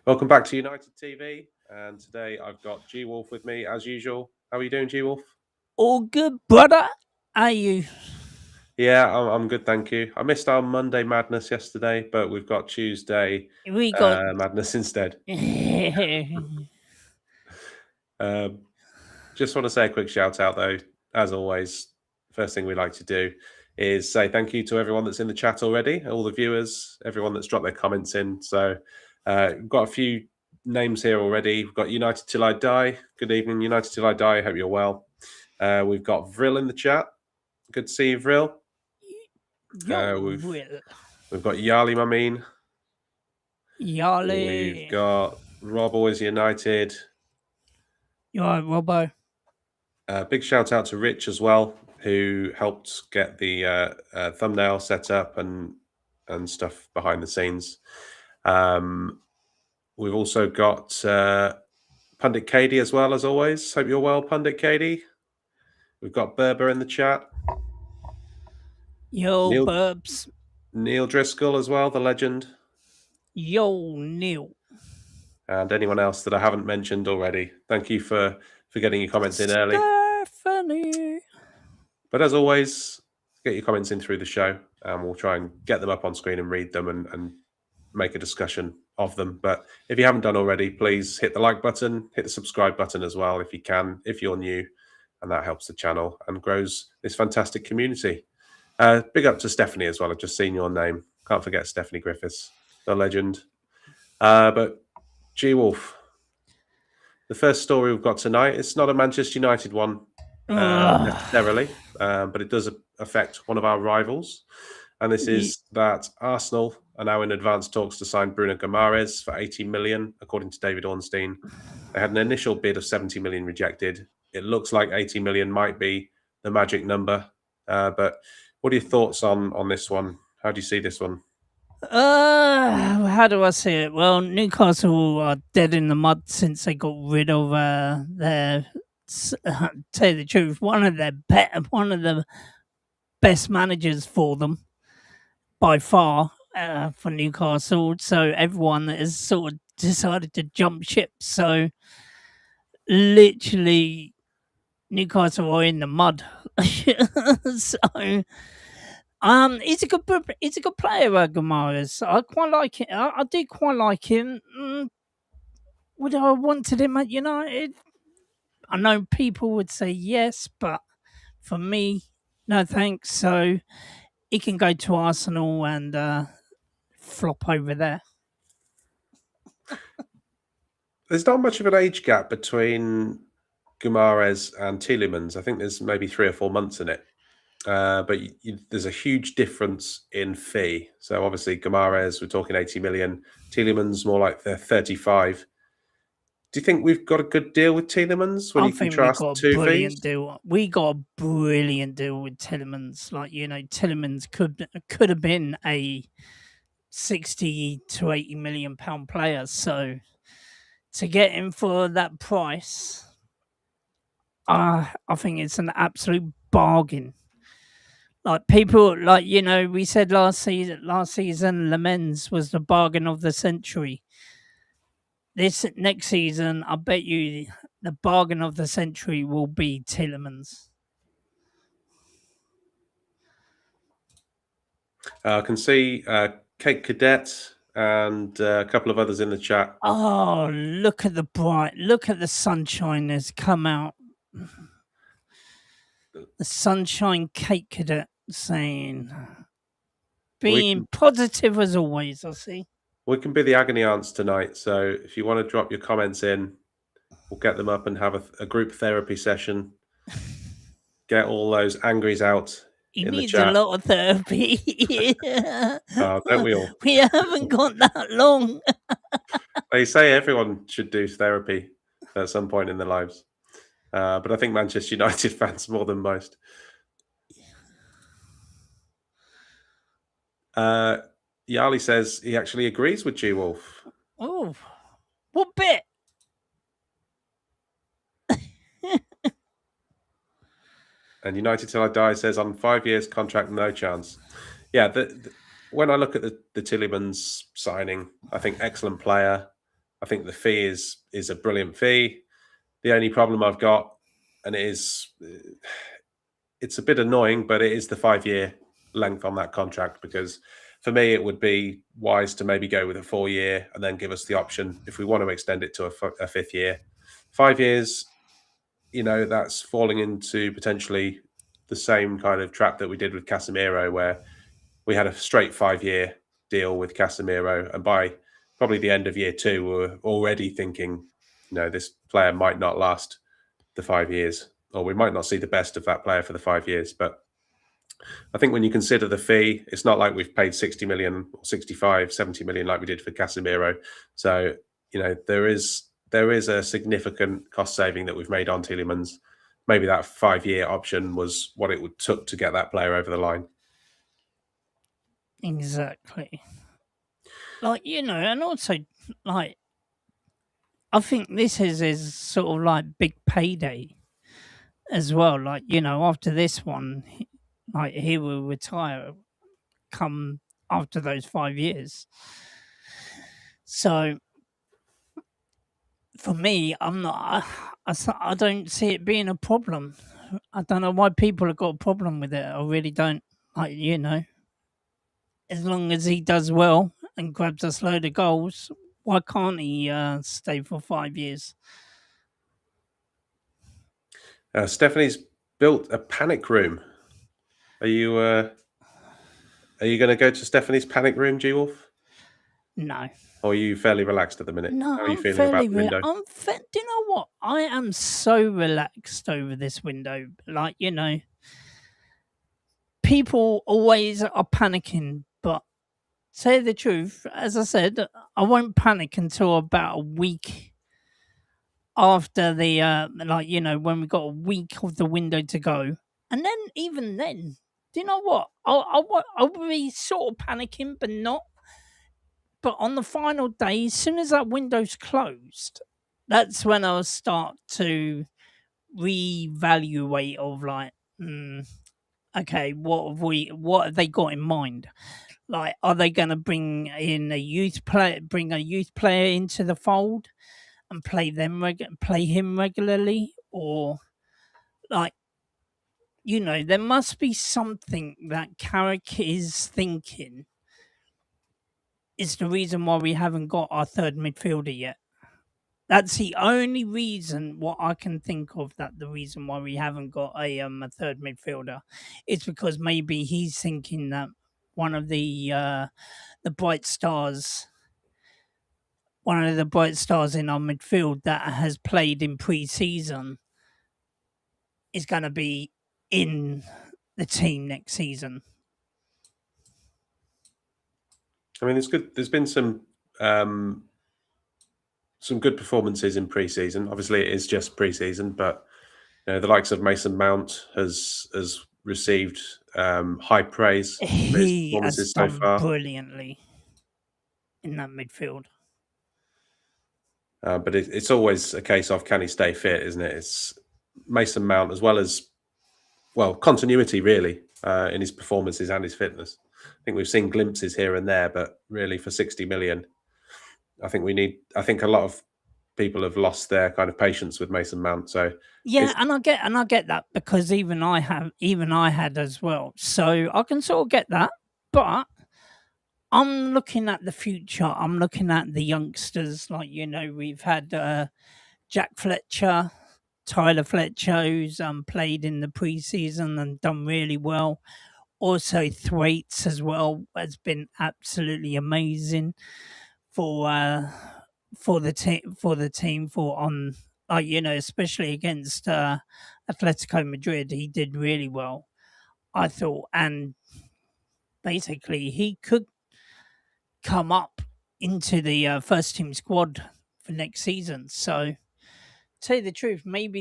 Welcome back to United TV, and today I've got G Wolf with me as usual. How are you doing, G Wolf? All good, brother. Are you? Yeah, I'm good, thank you. I missed our Monday madness yesterday, but we've got Tuesday We got. madness instead. Just want to say a quick shout out though, as always. First thing we like to do is say thank you to everyone that's in the chat already, all the viewers, everyone that's dropped their comments in. So we've got a few names here already. We've got United Till I Die. Good evening, United Till I Die. Hope you're well. We've got Vril in the chat. Good to see you, Vril. We've got Yali Mameen. Yali. We've got Rob Always United. You all right, Robbo? Big shout out to Rich as well, who helped get the thumbnail set up and stuff behind the scenes. We've also got Pundit Katie as well, as always. Hope you're well, Pundit Katie. We've got Berber in the chat. Yo, Burbs. Neil Driscoll as well, the legend. Yo, Neil. And anyone else that I haven't mentioned already. Thank you for getting your comments in early. Stephanie. But as always, get your comments in through the show, and we'll try and get them up on screen and read them and make a discussion of them. But if you haven't done already, please hit the like button, hit the subscribe button as well if you can, if you're new, and that helps the channel and grows this fantastic community. Big up to Stephanie as well. I've just seen your name. Can't forget Stephanie Griffiths, the legend. But G Wolf, the first story we've got tonight, it's not a Manchester United one necessarily, but it does affect one of our rivals. And this is that Arsenal are now in advanced talks to sign Bruno Guimarães for 80 million, according to David Ornstein. They had an initial bid of 70 million rejected. It looks like 80 million might be the magic number. But what are your thoughts on this one? How do you see this one? How do I see it? Well, Newcastle are dead in the mud since they got rid of their. Tell you the truth, one of the best managers for them by far for Newcastle. So everyone has sort of decided to jump ship. So literally, Newcastle are in the mud. So. He's a good player, Guimarães. I quite like it. I do quite like him. Would I have wanted him at United? I know people would say yes, but for me, no thanks. So he can go to Arsenal and flop over there. There's not much of an age gap between Guimarães and Tielemans. I think there's maybe 3 or 4 months in it. But there's a huge difference in fee. So obviously Guimarães, we're talking 80 million. Tielemans more like 35. Do you think we've got a good deal with Tielemans when you contrast two fees? We got a brilliant deal with Tielemans. Like, Tielemans could have been a 60 to 80 million pound player. So to get him for that price, I think it's an absolute bargain. Like people, we said last season, Lamens was the bargain of the century. This next season, I bet you the bargain of the century will be Tielemans. I can see Kate Cadet and a couple of others in the chat. Oh, look at the sunshine that's come out. The sunshine Kate Cadet saying, being positive as always, I see. We can be the agony aunts tonight. So if you want to drop your comments in, we'll get them up and have a group therapy session. Get all those angries out. He needs a lot of therapy. Don't we all? We haven't got that long. They say everyone should do therapy at some point in their lives. But I think Manchester United fans more than most. Yali says he actually agrees with G Wolf. Oh, what bit? And United Till I Die says on 5 years contract, no chance. Yeah, when I look at the Tielemans signing, I think excellent player. I think the fee is a brilliant fee. The only problem I've got, and it's a bit annoying, but it is the 5-year length on that contract, because for me it would be wise to maybe go with a 4-year and then give us the option if we want to extend it to a 5th year. 5 years, that's falling into potentially the same kind of trap that we did with Casemiro, where we had a straight 5-year deal with Casemiro, and by probably the end of year 2, we were already thinking, this player might not last the 5 years, or we might not see the best of that player for the 5 years. But I think when you consider the fee, it's not like we've paid 60 million or 65, 70 million like we did for Casemiro. So, there is a significant cost saving that we've made on Tielemans. Maybe that 5-year option was what it took to get that player over the line. Exactly. And also, I think this is sort of like big payday as well. After this one, he will retire come after those 5 years. So for me, I don't see it being a problem. I don't know why people have got a problem with it. I really don't. As long as he does well and grabs us a load of goals, why can't he stay for 5 years? Stephanie's built a panic room. Are you going to go to Stephanie's panic room, G-Wolf? No. Or are you fairly relaxed at the minute? No, How are you I'm feeling about the fairly. window? Do you know what? I am so relaxed over this window. People always are panicking, but say the truth, as I said, I won't panic until about a week after the when we got a week of the window to go, and then even then, do you know what? I'll be sort of panicking, but not. But on the final day, as soon as that window's closed, that's when I'll start to reevaluate of okay, what have they got in mind? Like, are they going to bring a youth player into the fold and play him regularly, or there must be something that Carrick is thinking is the reason why we haven't got our third midfielder yet. That's the only reason what I can think of, that the reason why we haven't got a third midfielder is because maybe he's thinking that one of the bright stars, in our midfield that has played in pre-season is going to be in the team next season. I mean, there's been some good performances in pre-season. Obviously, it is just pre-season, but the likes of Mason Mount has received high praise for his He has performances so done far. brilliantly in that midfield. But it's always a case of, can he stay fit, isn't it? It's Mason Mount, as well as, continuity really in his performances and his fitness. I think we've seen glimpses here and there, but really for 60 million, I think a lot of people have lost their kind of patience with Mason Mount. So yeah, and I get that, because even I had as well. So I can sort of get that, but I'm looking at the future. I'm looking at the youngsters. We've had Jack Fletcher, Tyler Fletcher, who's played in the preseason and done really well. Also, Thwaites as well has been absolutely amazing for the team especially against Atletico Madrid. He did really well, I thought, and basically he could come up into the first team squad for next season. So, tell you the truth, maybe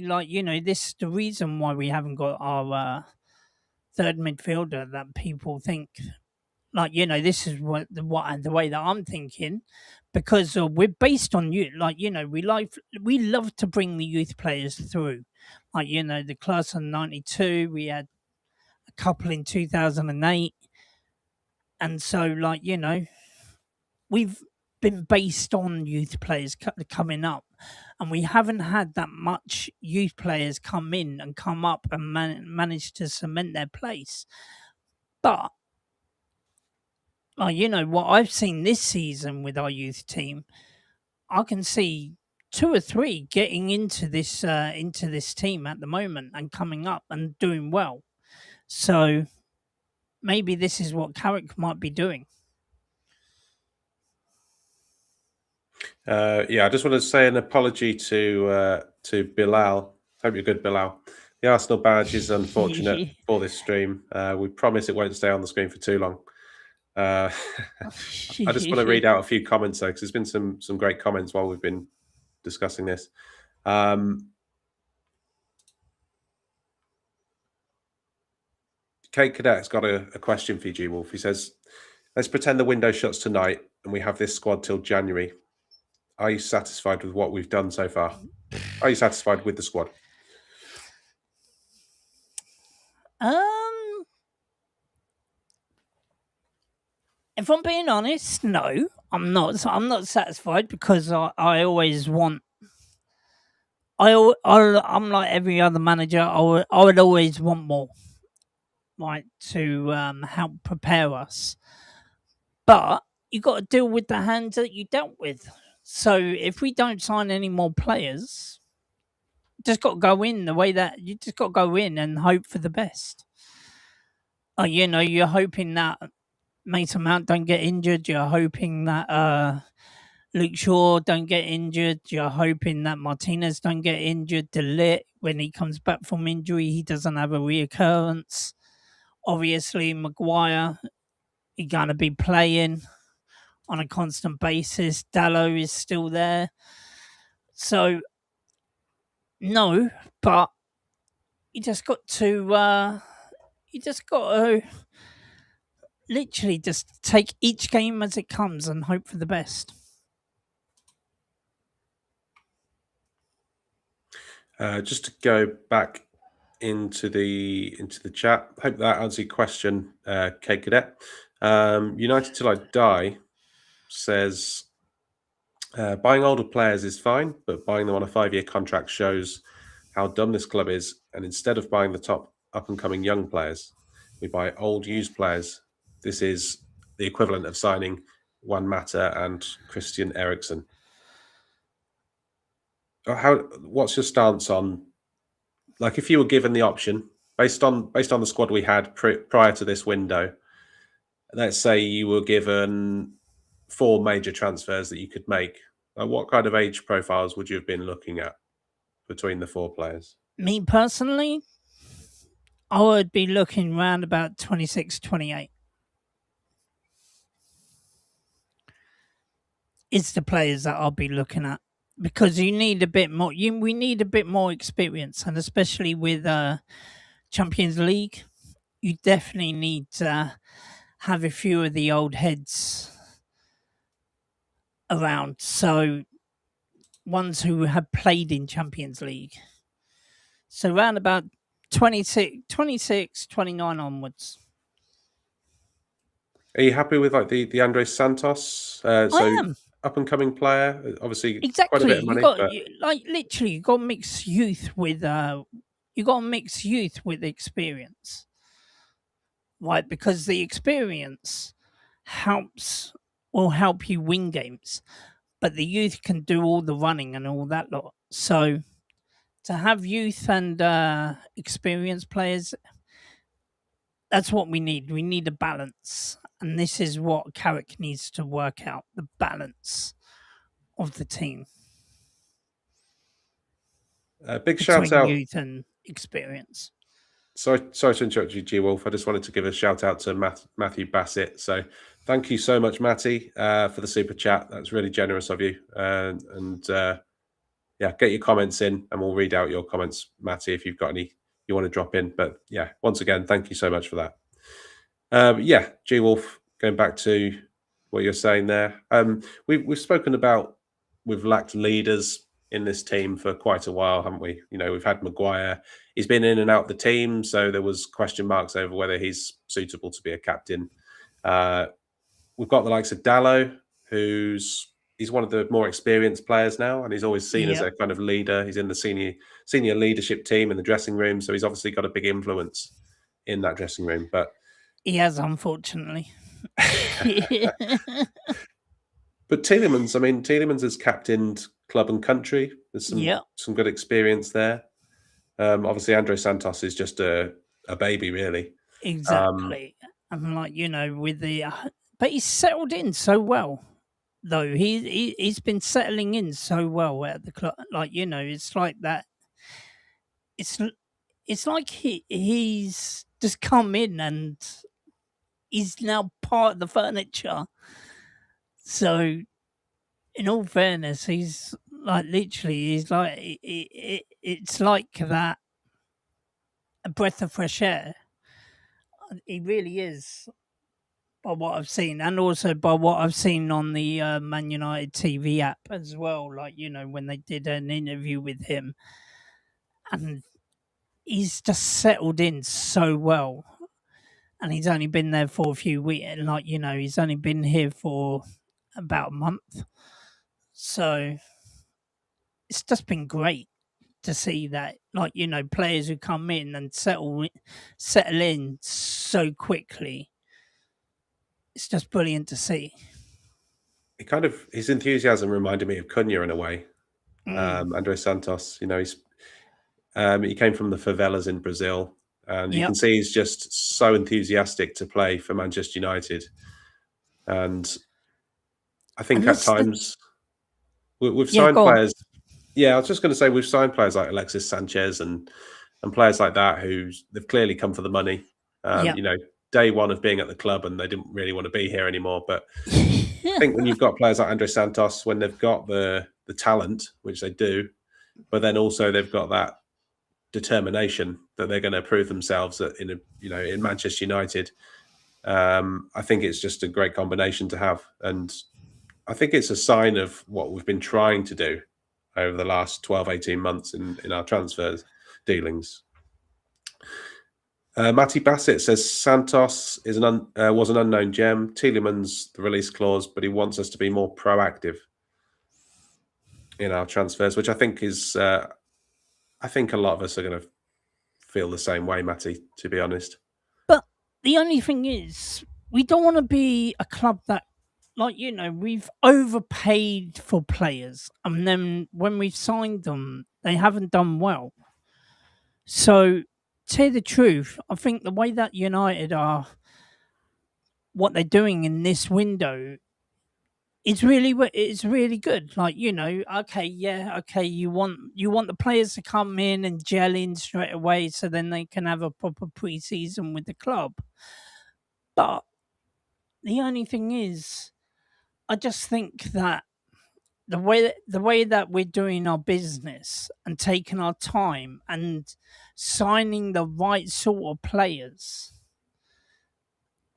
this is the reason why we haven't got our third midfielder, that people think this is the way that I'm thinking, because we're based on you. We love to bring the youth players through. The class of '92, we had a couple in 2008, and so we've been based on youth players coming up, and we haven't had that much youth players come in and come up and manage to cement their place. But you know what I've seen this season with our youth team, I can see 2 or 3 getting into this team at the moment and coming up and doing well. So maybe this is what Carrick might be doing. Yeah, I just want to say an apology to Bilal. Hope you're good, Bilal. The Arsenal badge is unfortunate for this stream. We promise it won't stay on the screen for too long. I just want to read out a few comments though, because there's been some great comments while we've been discussing this. Kate Cadet's got a question for you, G Wolf. He says, "Let's pretend the window shuts tonight and we have this squad till January. Are you satisfied with what we've done so far? Are you satisfied with the squad?" If I'm being honest, no, I'm not. I'm not satisfied because I always want. I'm like every other manager. I would always want more, right, to help prepare us. But you got to deal with the hands that you dealt with. So if we don't sign any more players, just got to go in the way that you just got to go in and hope for the best. You know, you're hoping that Mason Mount don't get injured. You're hoping that Luke Shaw don't get injured. You're hoping that Martinez don't get injured. De Ligt, when he comes back from injury, he doesn't have a reoccurrence. Obviously, Maguire, he's going to be playing on a constant basis. Dallo is still there. So, no, but you just got to literally just take each game as it comes and hope for the best. Just to go back into the chat, hope that answers your question, Kate Cadet. United Till I Die says, buying older players is fine, but buying them on a 5-year contract shows how dumb this club is. And instead of buying the top up-and-coming young players, we buy old used players. This is the equivalent of signing Juan Mata and Christian Eriksen. What's your stance on, like, if you were given the option based on the squad we had prior to this window? Let's say you were given 4 major transfers that you could make. What kind of age profiles would you have been looking at between the 4 players? Me personally, I would be looking around about 26, 28. It's the players that I'll be looking at because you need a bit more. We need a bit more experience, and especially with Champions League, you definitely need to have a few of the old heads around. So ones who have played in Champions League. So around about 26, 29 onwards. Are you happy with like the Andres Santos? I am. Up and coming player, obviously Exactly. quite a bit of money. Literally, you got to mix youth with experience, right? Because the experience will help you win games, but the youth can do all the running and all that lot. So to have youth and experienced players, that's what we need. We need a balance, and this is what Carrick needs to work out: the balance of the team. Big shout out, youth and experience. Sorry to interrupt you, G Wolf. I just wanted to give a shout out to Matthew Bassett. So thank you so much, Matty, for the super chat. That's really generous of you. Yeah, get your comments in, and we'll read out your comments, Matty, if you've got any you want to drop in. But yeah, once again, thank you so much for that. Yeah, G Wolf, going back to what you're saying there. We've spoken about we've lacked leaders in this team for quite a while, haven't we? You know, we've had Maguire. He's been in and out the team, so there was question marks over whether he's suitable to be a captain. We've got the likes of Dallo, he's one of the more experienced players now, and he's always seen as Yeah, a kind of leader. He's in the senior leadership team in the dressing room, so he's obviously got a big influence in that dressing room. But he has, unfortunately. but Tielemans, I mean, Tielemans has captained club and country. There's Yeah, some good experience there. Obviously, Andre Santos is just a baby, really. exactly. I'm like, with the, but he's settled in so well. Though he's been settling in so well at the club, like it's like that. It's it's like he's just come in and he's now part of the furniture. So, in all fairness, he's like literally, he's like it's like that, a breath of fresh air. He really is, by what I've seen, and also by what I've seen on the Man United TV app as well. Like when they did an interview with him, and he's just settled in so well. And he's only been there for a few weeks. Like he's only been here for about a month, so it's just been great to see that. Like players who come in and settle in so quickly. It's just brilliant to see. His enthusiasm reminded me of Cunha in a way. Mm. Andre Santos, he came from the favelas in Brazil, and you Yep. can see he's just so enthusiastic to play for Manchester United. And I think And at that's the times we've yeah. signed Go on. players. Yeah, I was just going to say we've signed players like Alexis Sanchez and players like that who they've clearly come for the money. Yep. Day one of being at the club, and they didn't really want to be here anymore. But I think when you've got players like Andre Santos, when they've got the talent, which they do, but then also they've got that determination that they're going to prove themselves in Manchester United. I think it's just a great combination to have, and I think it's a sign of what we've been trying to do over the last 12, 18 months in our transfers dealings. Matty Bassett says Santos was an unknown gem. Tielemans, the release clause, but he wants us to be more proactive in our transfers, which I think is. I think a lot of us are going to feel the same way, Matty. To be honest, But the only thing is, we don't want to be a club that, like we've overpaid for players, and then when we've signed them, they haven't done well. So, to tell you the truth, I think the way that United are, what they're doing in this window, it's really good. Like okay, yeah, okay, you want the players to come in and gel in straight away, so then they can have a proper pre-season with the club. But the only thing is, I just think that the way that we're doing our business and taking our time and signing the right sort of players,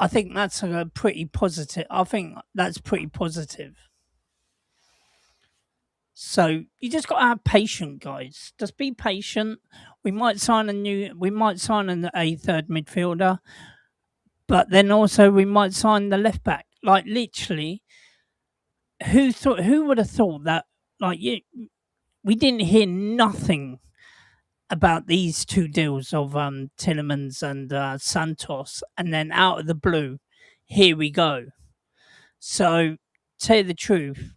I think that's a pretty positive. I think that's pretty positive. So you just got to have patience, guys. Just be patient. We might sign a third midfielder, but then also we might sign the left back. Like literally, who would have thought that? Like we didn't hear nothing about these two deals of Tillemans and Santos, and then out of the blue, here we go. So, tell you the truth,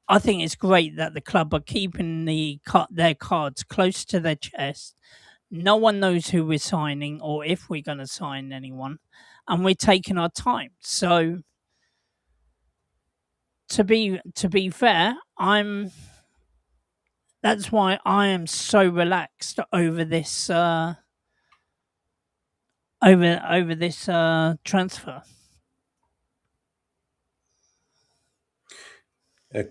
I think it's great that the club are keeping their cards close to their chest. No one knows who we're signing or if we're going to sign anyone, and we're taking our time. So, to be fair, that's why I am so relaxed over this over this transfer.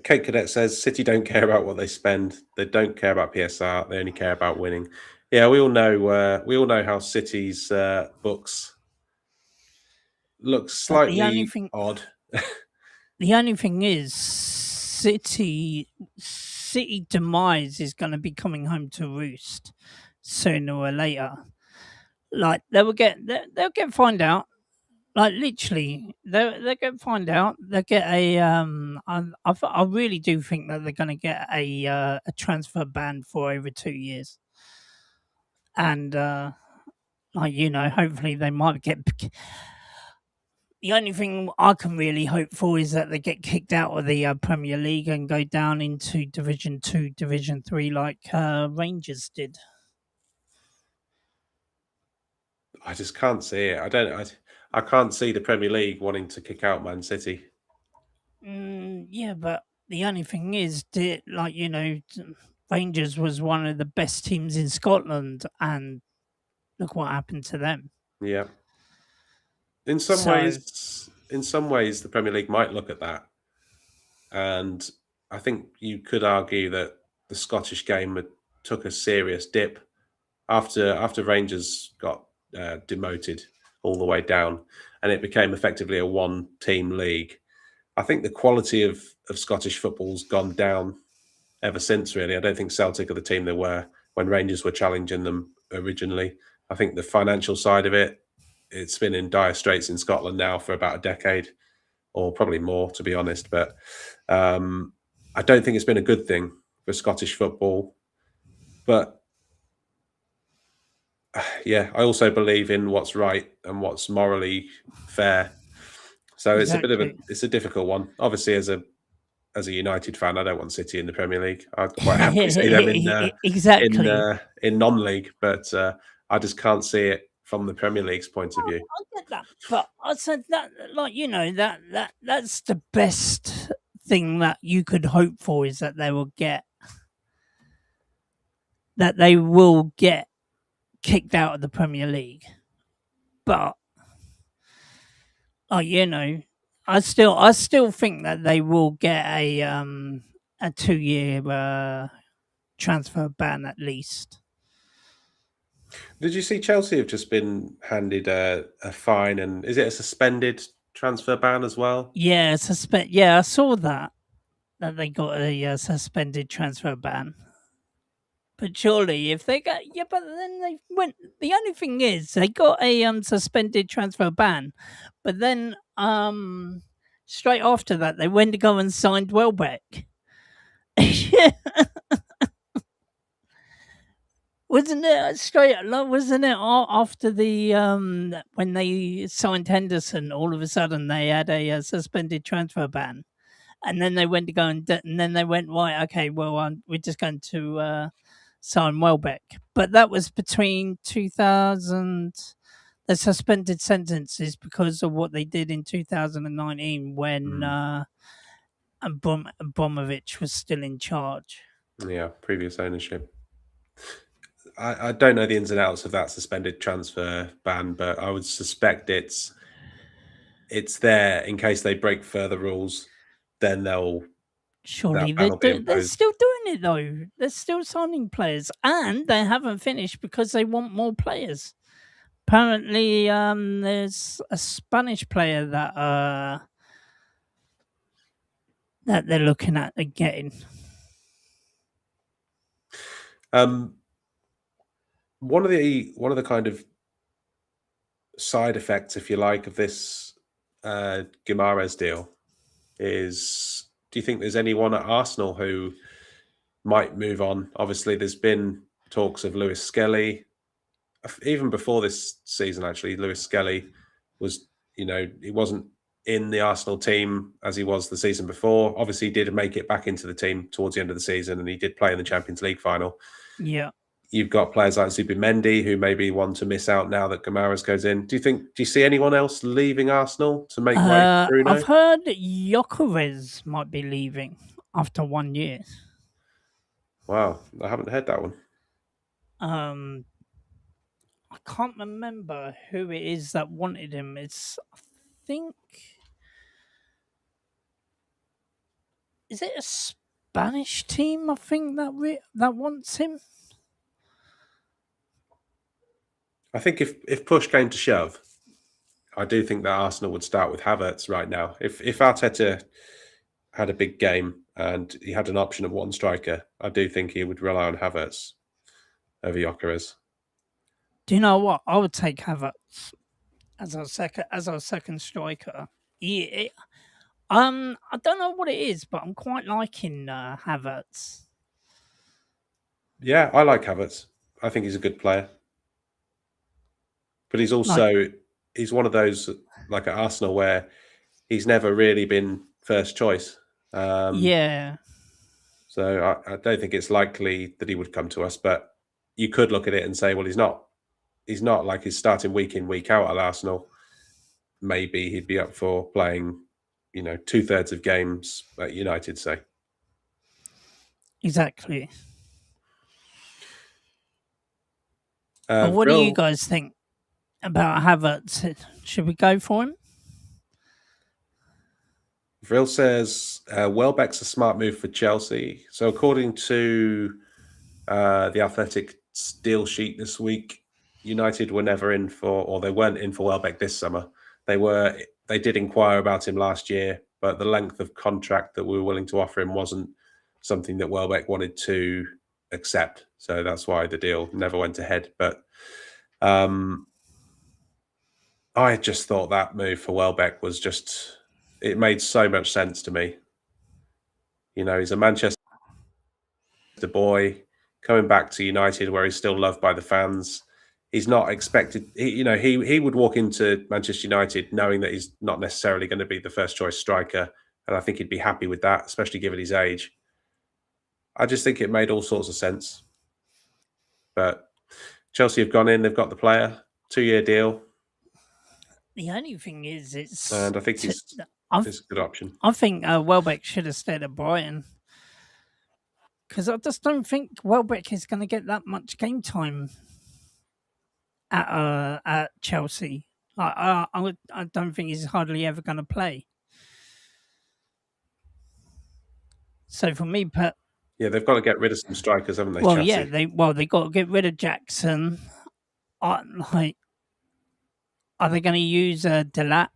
Kate Cadet says City don't care about what they spend. They don't care about PSR. They only care about winning. Yeah, we all know. We all know how City's books look But the only slightly thing odd. the only thing is City demise is going to be coming home to roost sooner or later. Like they'll get find out. Like literally, they're going to find out. They get a I really do think that they're going to get a transfer ban for over 2 years, and hopefully they might get. The only thing I can really hope for is that they get kicked out of the Premier League and go down into Division 2, Division 3 like Rangers did. I just can't see it. I can't see the Premier League wanting to kick out Man City. Yeah, but the only thing is, Rangers was one of the best teams in Scotland, and look what happened to them. Yeah. In some So ways, the Premier League might look at that, and I think you could argue that the Scottish game took a serious dip after Rangers got demoted all the way down, and it became effectively a one-team league. I think the quality of Scottish football's gone down ever since. Really, I don't think Celtic are the team they were when Rangers were challenging them originally. I think the financial side of it's been in dire straits in Scotland now for about a decade, or probably more, to be honest. But I don't think it's been a good thing for Scottish football. But yeah, I also believe in what's right and what's morally fair. So exactly. it's a difficult one. Obviously, as a United fan, I don't want City in the Premier League. I'd quite happily see them Exactly. in non-league, but I just can't see it from the Premier League's point of view. I get that, but I said that, that's the best thing that you could hope for is that they will get kicked out of the Premier League. But I still think that they will get a 2-year transfer ban at least. Did you see Chelsea have just been handed a fine, and is it a suspended transfer ban as well? Yeah, I saw that they got a suspended transfer ban. But surely, if they got but then they went. The only thing is, they got a suspended transfer ban, but then straight after that, they went to go and signed Welbeck. Wasn't it wasn't it after the when they signed Henderson? All of a sudden, they had a suspended transfer ban, and then they went to go and then they went, right, okay, well, we're just going to sign Welbeck. But that was between 2000. The suspended sentences because of what they did in 2019 when Abramovich was still in charge. Yeah, previous ownership. I don't know the ins and outs of that suspended transfer ban, but I would suspect it's there in case they break further rules. Then Surely they're still doing it though. They're still signing players, and they haven't finished because they want more players. Apparently, there's a Spanish player that they're looking at getting. One of the kind of side effects, if you like, of this Guimarães deal is: do you think there's anyone at Arsenal who might move on? Obviously, there's been talks of Lewis Skelly. Even before this season, actually, Lewis Skelly was, he wasn't in the Arsenal team as he was the season before. Obviously, he did make it back into the team towards the end of the season, and he did play in the Champions League final. Yeah. You've got players like Zubimendi who maybe want to miss out now that Guimarães goes in. Do you see anyone else leaving Arsenal to make way for Bruno? I've heard Gyökeres might be leaving after 1 year. Wow, I haven't heard that one. I can't remember who it is that wanted him. Is it a Spanish team? I think that wants him. I think if push came to shove, I do think that Arsenal would start with Havertz right now. If Arteta had a big game and he had an option of one striker, I do think he would rely on Havertz over Gyökeres. Do you know what? I would take Havertz. as our second striker. Yeah, I don't know what it is, but I'm quite liking Havertz. Yeah, I like Havertz. I think he's a good player, but Like, he's one of those like at Arsenal where he's never really been first choice. yeah, So I don't think it's likely that he would come to us. But you could look at it and say, well, he's not. He's not like he's starting week in week out at Arsenal. Maybe he'd be up for playing, 2/3 of games at United, say. exactly. But what do you Vril, guys think about Havertz? Should we go for him? Vril says Welbeck's a smart move for Chelsea. So according to the Athletic deal sheet this week, United were never in for, or they weren't in for Welbeck this summer. They did inquire about him last year, but the length of contract that we were willing to offer him wasn't something that Welbeck wanted to accept. So that's why the deal never went ahead. But I just thought that move for Welbeck was it made so much sense to me. He's a Manchester boy coming back to United where he's still loved by the fans. He's not expected. He would walk into Manchester United knowing that he's not necessarily going to be the first choice striker, and I think he'd be happy with that, especially given his age. I just think it made all sorts of sense. But Chelsea have gone in; they've got the player, 2-year deal, The only thing is, and I think it's a good option. I think Welbeck should have stayed at Brighton because I just don't think Welbeck is going to get that much game time at Chelsea. I don't think he's hardly ever going to play. So for me, Yeah, they've got to get rid of some strikers, haven't they? well, Chelsea. yeah, they got to get rid of Jackson. Are they going to use Delap?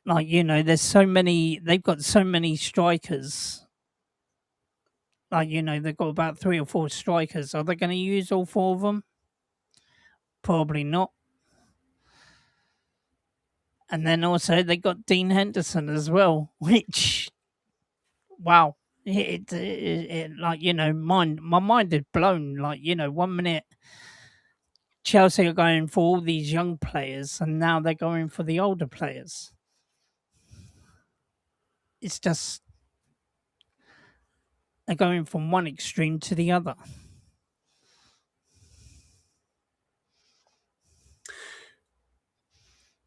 There's so many. They've got so many strikers. They've got about 3 or 4 strikers. Are they going to use all 4 of them? Probably not. And then also they got Dean Henderson as well, which, wow, my mind is blown. 1 minute Chelsea are going for all these young players, and now they're going for the older players. It's just they're going from one extreme to the other.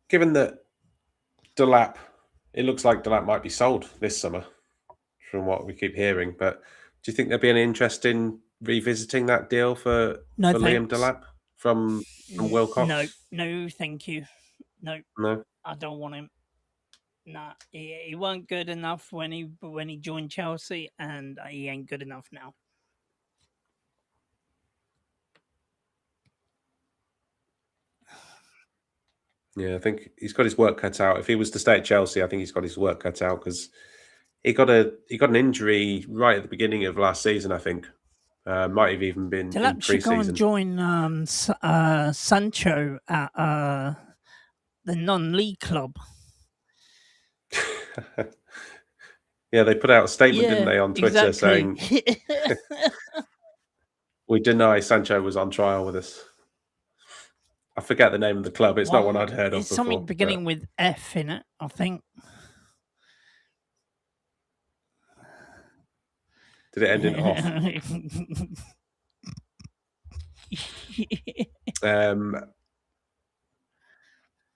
Given that it looks like Delap might be sold this summer, from what we keep hearing. But do you think there'd be any interest in revisiting that deal for Liam thanks. Delap from Wilcox? No, thank you. No, I don't want him. Nah, he weren't good enough when he joined Chelsea, and he ain't good enough now. Yeah, I think he's got his work cut out. If he was to stay at Chelsea, I think he's got his work cut out because he got an injury right at the beginning of last season. I think might have even been in Delap should go and pre-season. join Sancho at the non-league club. Yeah, they put out a statement, didn't they, on Twitter saying we deny Sancho was on trial with us. I forget the name of the club. It's not one I'd heard of It's before. something beginning with F in it, I think. Did it end in off?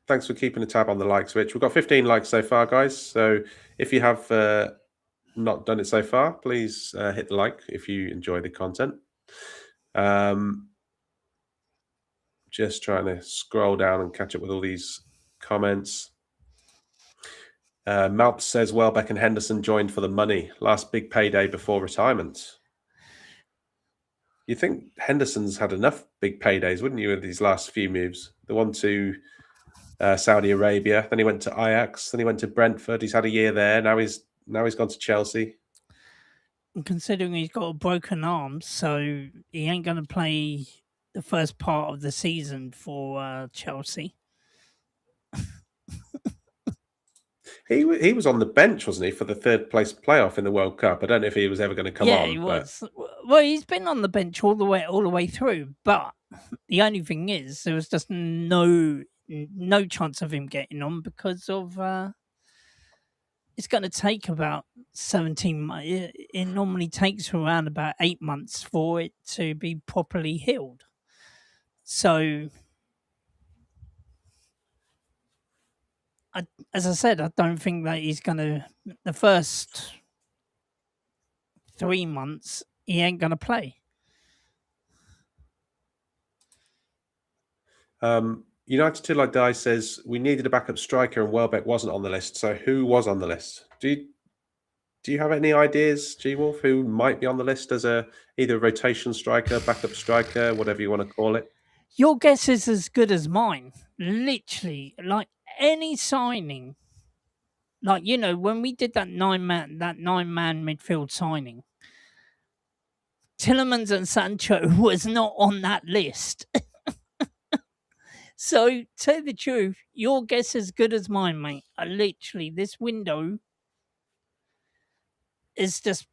Thanks for keeping a tab on the likes, Rich. We've got 15 likes so far, guys. So if you have not done it so far, please hit the like if you enjoy the content. Just trying to scroll down and catch up with all these comments. Malp says Welbeck and Henderson joined for the money. Last big payday before retirement. You think Henderson's had enough big paydays, wouldn't you, with these last few moves? The one to Saudi Arabia, then he went to Ajax, then he went to Brentford. He's had a year there. Now he's gone to Chelsea. Considering he's got a broken arm, so he ain't going to play the first part of the season for Chelsea. He was on the bench, wasn't he, for the third place playoff in the World Cup? I don't know if he was ever going to come on. He but was. Well, he's been on the bench all the way through. But the only thing is, there was just no chance of him getting on because of. It's going to take about 17 months. It normally takes around about 8 months for it to be properly healed. So, as I said, I don't think that he's going to. The first 3 months, he ain't going to play. United Till I Die says we needed a backup striker and Welbeck wasn't on the list. So who was on the list? Do you have any ideas, G Wolf, who might be on the list as either a rotation striker, backup striker, whatever you want to call it? Your guess is as good as mine. Literally, like any signing, like when we did that nine-man midfield signing, Tillemans and Sancho was not on that list. So, tell the truth, your guess is as good as mine, mate. Literally, this window is just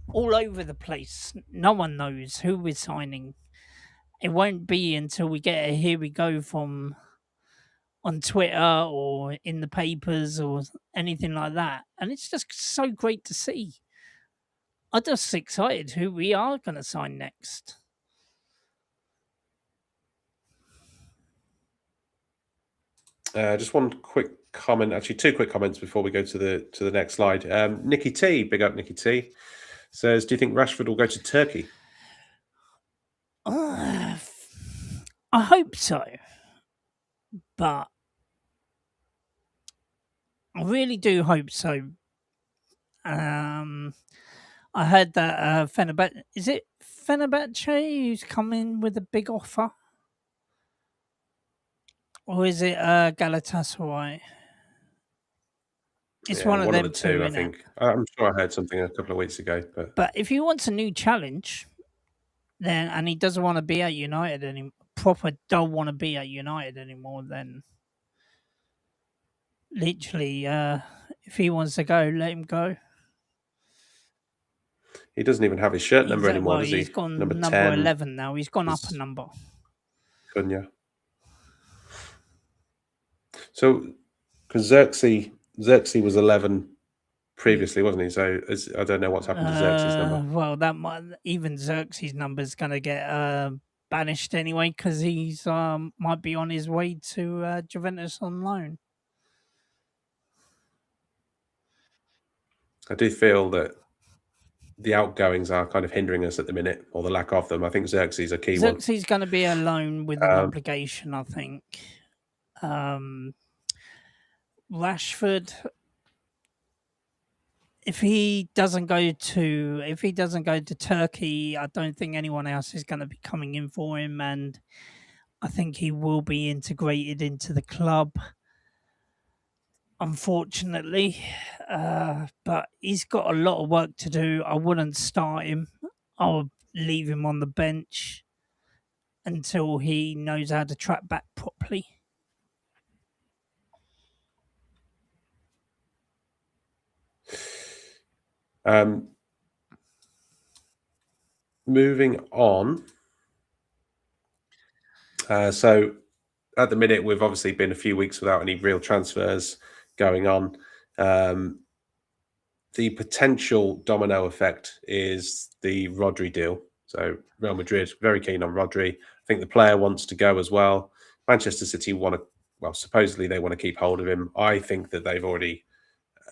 all over the place. No one knows who we're signing. It won't be until we get a here we go from on Twitter or in the papers or anything like that. And it's just so great to see. I'm just excited who we are going to sign next. Just one quick comment, actually two quick comments before we go to the next slide. Nicky T, big up Nicky T, says, do you think Rashford will go to Turkey? I hope so. But I really do hope so. I heard that Fenerbahce, is it Fenerbahce who's coming with a big offer? Or is it Galatasaray? It's one of them the two, I think. I'm sure I heard something a couple of weeks ago. But if he wants a new challenge, then and he doesn't want to be at United anymore, don't want to be at United anymore, then literally, if he wants to go, let him go. He doesn't even have his shirt number anymore, does he? He's gone number 11 now. He's gone up a number. Cunha. So, because Xerxes was 11 previously, wasn't he? So I don't know what's happened to Xerxes' number. Well, even Xerxes' number is going to get banished anyway because he's might be on his way to Juventus on loan. I do feel that the outgoings are kind of hindering us at the minute, or the lack of them. I think Xerxes is a key one. Xerxes is going to be a loan with an obligation, I think. Rashford, if he doesn't go to Turkey, I don't think anyone else is going to be coming in for him, and I think he will be integrated into the club. Unfortunately, but he's got a lot of work to do. I wouldn't start him. I'll leave him on the bench until he knows how to track back properly. Moving on. So at the minute, we've obviously been a few weeks without any real transfers going on. The potential domino effect is the Rodri deal. So Real Madrid, very keen on Rodri. I think the player wants to go as well. Manchester City supposedly they want to keep hold of him. I think that they've already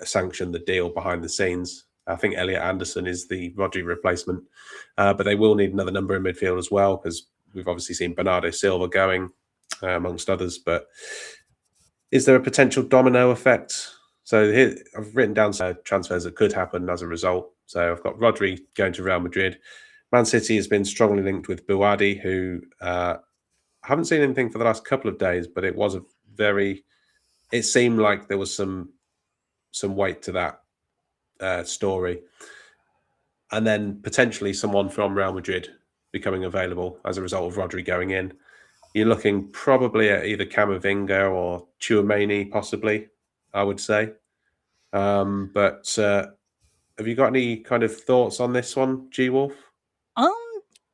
sanctioned the deal behind the scenes. I think Elliot Anderson is the Rodri replacement. But they will need another number in midfield as well, because we've obviously seen Bernardo Silva going, amongst others. But is there a potential domino effect? So here I've written down some transfers that could happen as a result. So I've got Rodri going to Real Madrid. Man City has been strongly linked with Buadi, who I haven't seen anything for the last couple of days, but it was it seemed like there was some weight to that story. And then potentially someone from Real Madrid becoming available as a result of Rodri going in. You're looking probably at either Camavinga or Chouameni, possibly, I would say. But have you got any kind of thoughts on this one, G Wolf? Um,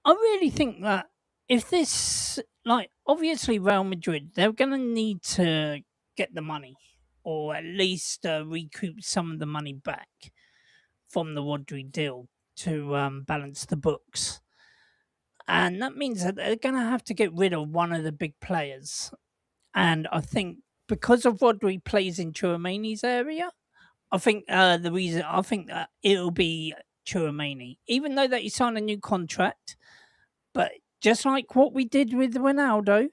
I really think that if this, like, obviously Real Madrid, they're going to need to get the money, or at least recoup some of the money back from the Rodri deal to balance the books. And that means that they're going to have to get rid of one of the big players. And I think because of Rodri plays in Chouameni's area, I think I think that it'll be Chouameni, even though that he signed a new contract. But just like what we did with Ronaldo,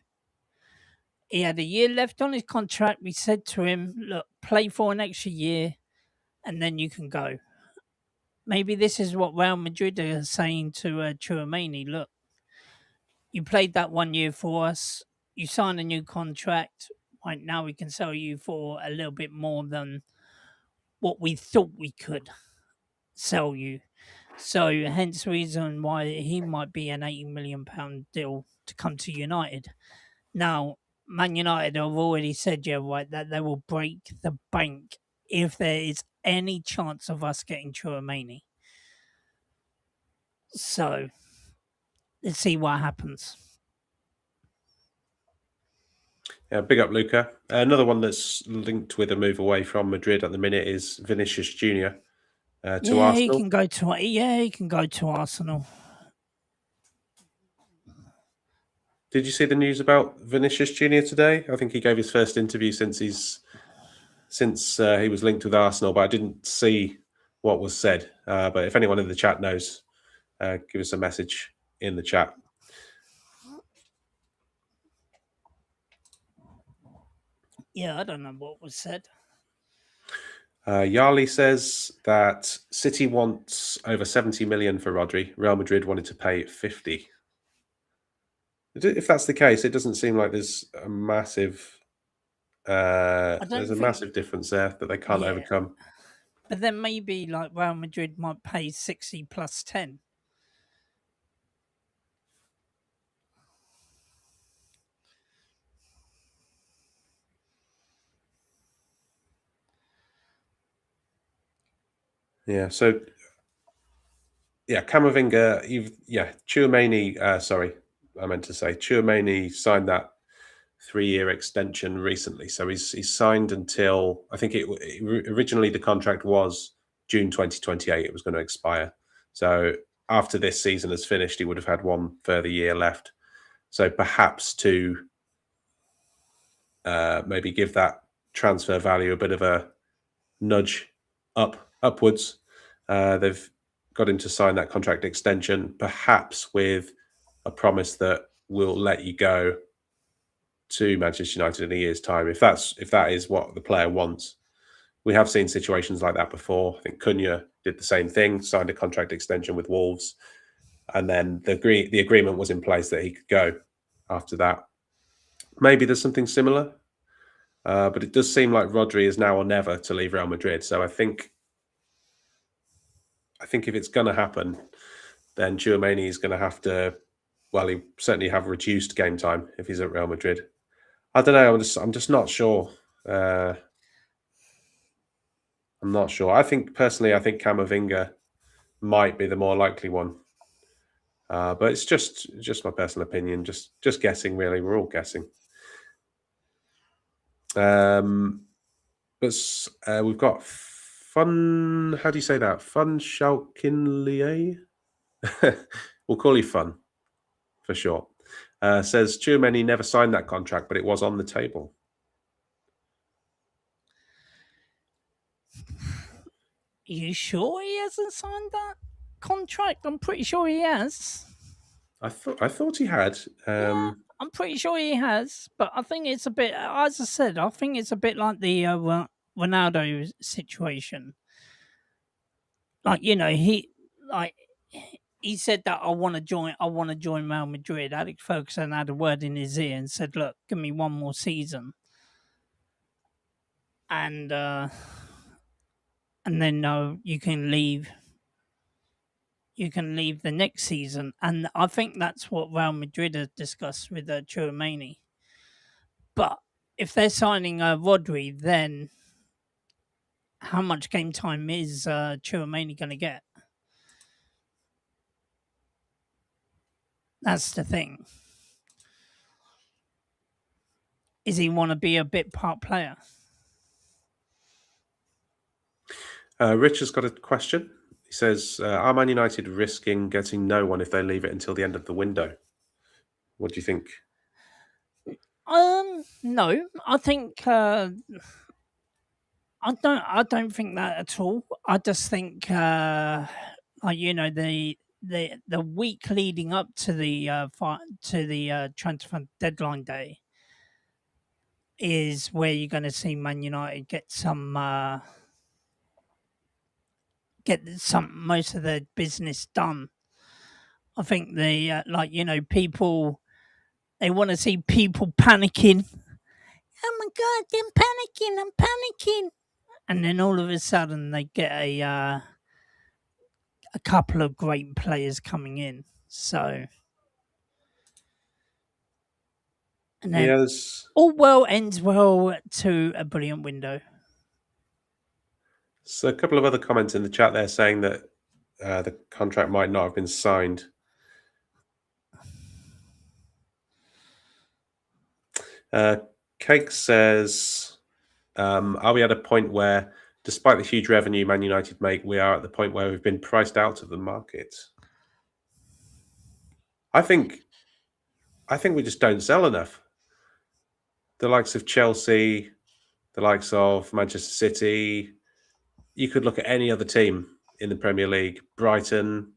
he had a year left on his contract. We said to him, "Look, play for an extra year, and then you can go." Maybe this is what Real Madrid are saying to Chouameni. Look, you played that 1 year for us. You signed a new contract. Right now, we can sell you for a little bit more than what we thought we could sell you. So, hence the reason why he might be an £80 million deal to come to United. Now, Man United have already said, yeah, right, that they will break the bank if there is any chance of us getting Chouameni. So, let's see what happens. Yeah, big up, Luca. Another one that's linked with a move away from Madrid at the minute is Vinicius Junior to Arsenal. He can go to Arsenal. Did you see the news about Vinicius Junior today? I think he gave his first interview since he was linked with Arsenal, but I didn't see what was said. But if anyone in the chat knows, give us a message in the chat. Yeah, I don't know what was said. Yarley says that City wants over 70 million for Rodri. Real Madrid wanted to pay 50. If that's the case, it doesn't seem like there's a massive massive difference there that they can't overcome. But then maybe like Real Madrid might pay 60 plus 10. Yeah, so Camavinga, Chouameni, sorry, I meant to say Chouameni signed that 3-year extension recently. So he's signed until, I think originally the contract was June 2028, it was going to expire. So after this season has finished, he would have had one further year left. So perhaps to maybe give that transfer value a bit of a nudge upwards, they've got him to sign that contract extension, perhaps with a promise that we'll let you go to Manchester United in a year's time, if that is what the player wants. We have seen situations like that before. I think Cunha did the same thing, signed a contract extension with Wolves, and then the agreement was in place that he could go after that. Maybe there's something similar, but it does seem like Rodri is now or never to leave Real Madrid. So I think if it's going to happen, then Chouameni is going to have to, well, he certainly have reduced game time if he's at Real Madrid. I don't know. I'm just not sure. I'm not sure. I think Camavinga might be the more likely one, but it's just my personal opinion. Just guessing, really. We're all guessing. But we've got Fun. How do you say that? Fun Shalkinlier. We'll call you Fun for short. Says Chouameni never signed that contract, but it was on the table. Are you sure he hasn't signed that contract? I'm pretty sure he has. I thought he had. Yeah, I'm pretty sure he has, but I think it's a bit. As I said, I think it's a bit like the Ronaldo situation. Like he said that I want to join Real Madrid. Alex Ferguson had a word in his ear and said, "Look, give me one more season." And then you can leave you can leave the next season. And I think that's what Real Madrid has discussed with Chouameni. But if they're signing Rodri, then how much game time is Chouameni going to get? That's the thing. Is he want to be a bit part player? Rich has got a question. He says, "Are Man United risking getting no one if they leave it until the end of the window?" What do you think? No, I think I don't think that at all. I just think like the week leading up to the transfer deadline day is where you're going to see Man United get some most of their business done. I think they people, they want to see people panicking. Oh my god, I'm panicking, and then all of a sudden they get a couple of great players coming in. So, and then Yeah, all well ends well to a brilliant window. so a couple of other comments in the chat there saying that the contract might not have been signed. Cake says, "Are we at a point where, despite the huge revenue Man United make, we are at the point where we've been priced out of the market?" I think we just don't sell enough. The likes of Chelsea, the likes of Manchester City. You could look at any other team in the Premier League, Brighton.